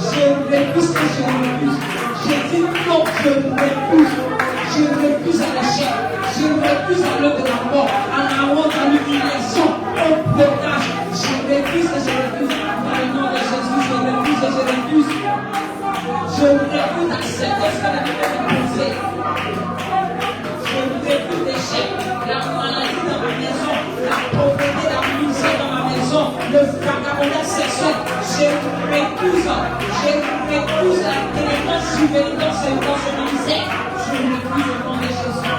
S2: Je refuse et je refuse. Je dis non, je refuse. Je refuse à l'échec. Je refuse à l'œuvre de la mort, à la honte, à l'humiliation, au blocage. Je refuse et je refuse. Dans le nom de Jésus, je refuse et je refuse. Je refuse d'accepter ce que l'ennemi veut m'imposer. Je refuse l'échec, la maladie dans ma maison, la pauvreté, la misère dans ma maison, le vagabondage sexuel. Je refuse la délinquance juvénile dans ce ministère. Je refuse au nom de Jésus.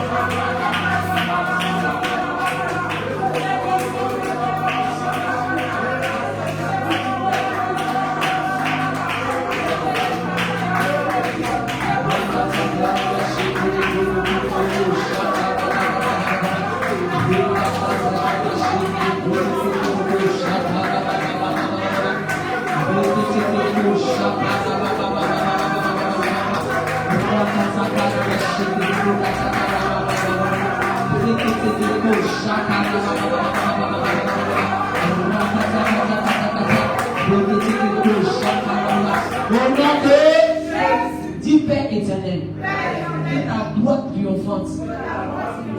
S2: Dis Père éternel, que ta droite triomphante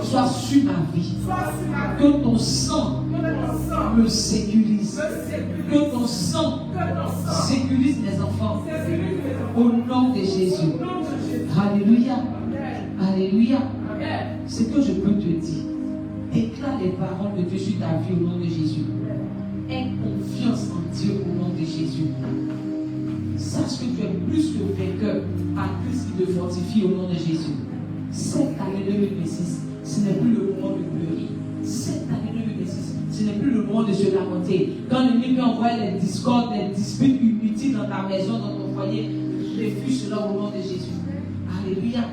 S2: soit sur ma vie, que ton sang me sécurise, que ton sang sécurise mes enfants, au nom de Jésus. Alléluia, alléluia. Ce que je peux te dire, déclare les paroles de Dieu sur ta vie au nom de Jésus. Aie confiance en Dieu au nom de Jésus. Sache que tu es plus que vainqueur par Christ qui te fortifie au nom de Jésus. Cette année 2026, ce n'est plus le moment de pleurer. Cette année 2026, ce n'est plus le moment de se lamenter. Quand l'ennemi peut envoyer les discordes, les disputes inutiles dans ta maison, dans ton foyer, refuse cela au nom de Jésus. Alléluia.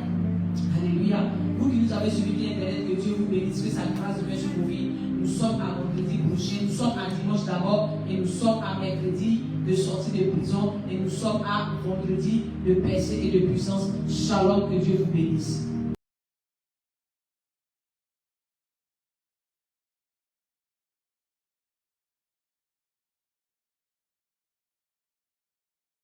S2: Alléluia. Vous qui nous avez suivi via Internet, que Dieu vous bénisse, que sa grâce de bien sur vos vies. Nous sommes à vendredi prochain, nous sommes à dimanche d'abord et nous sommes à mercredi de sortie de prison et nous sommes à vendredi de percée et de puissance. Shalom, que Dieu vous bénisse.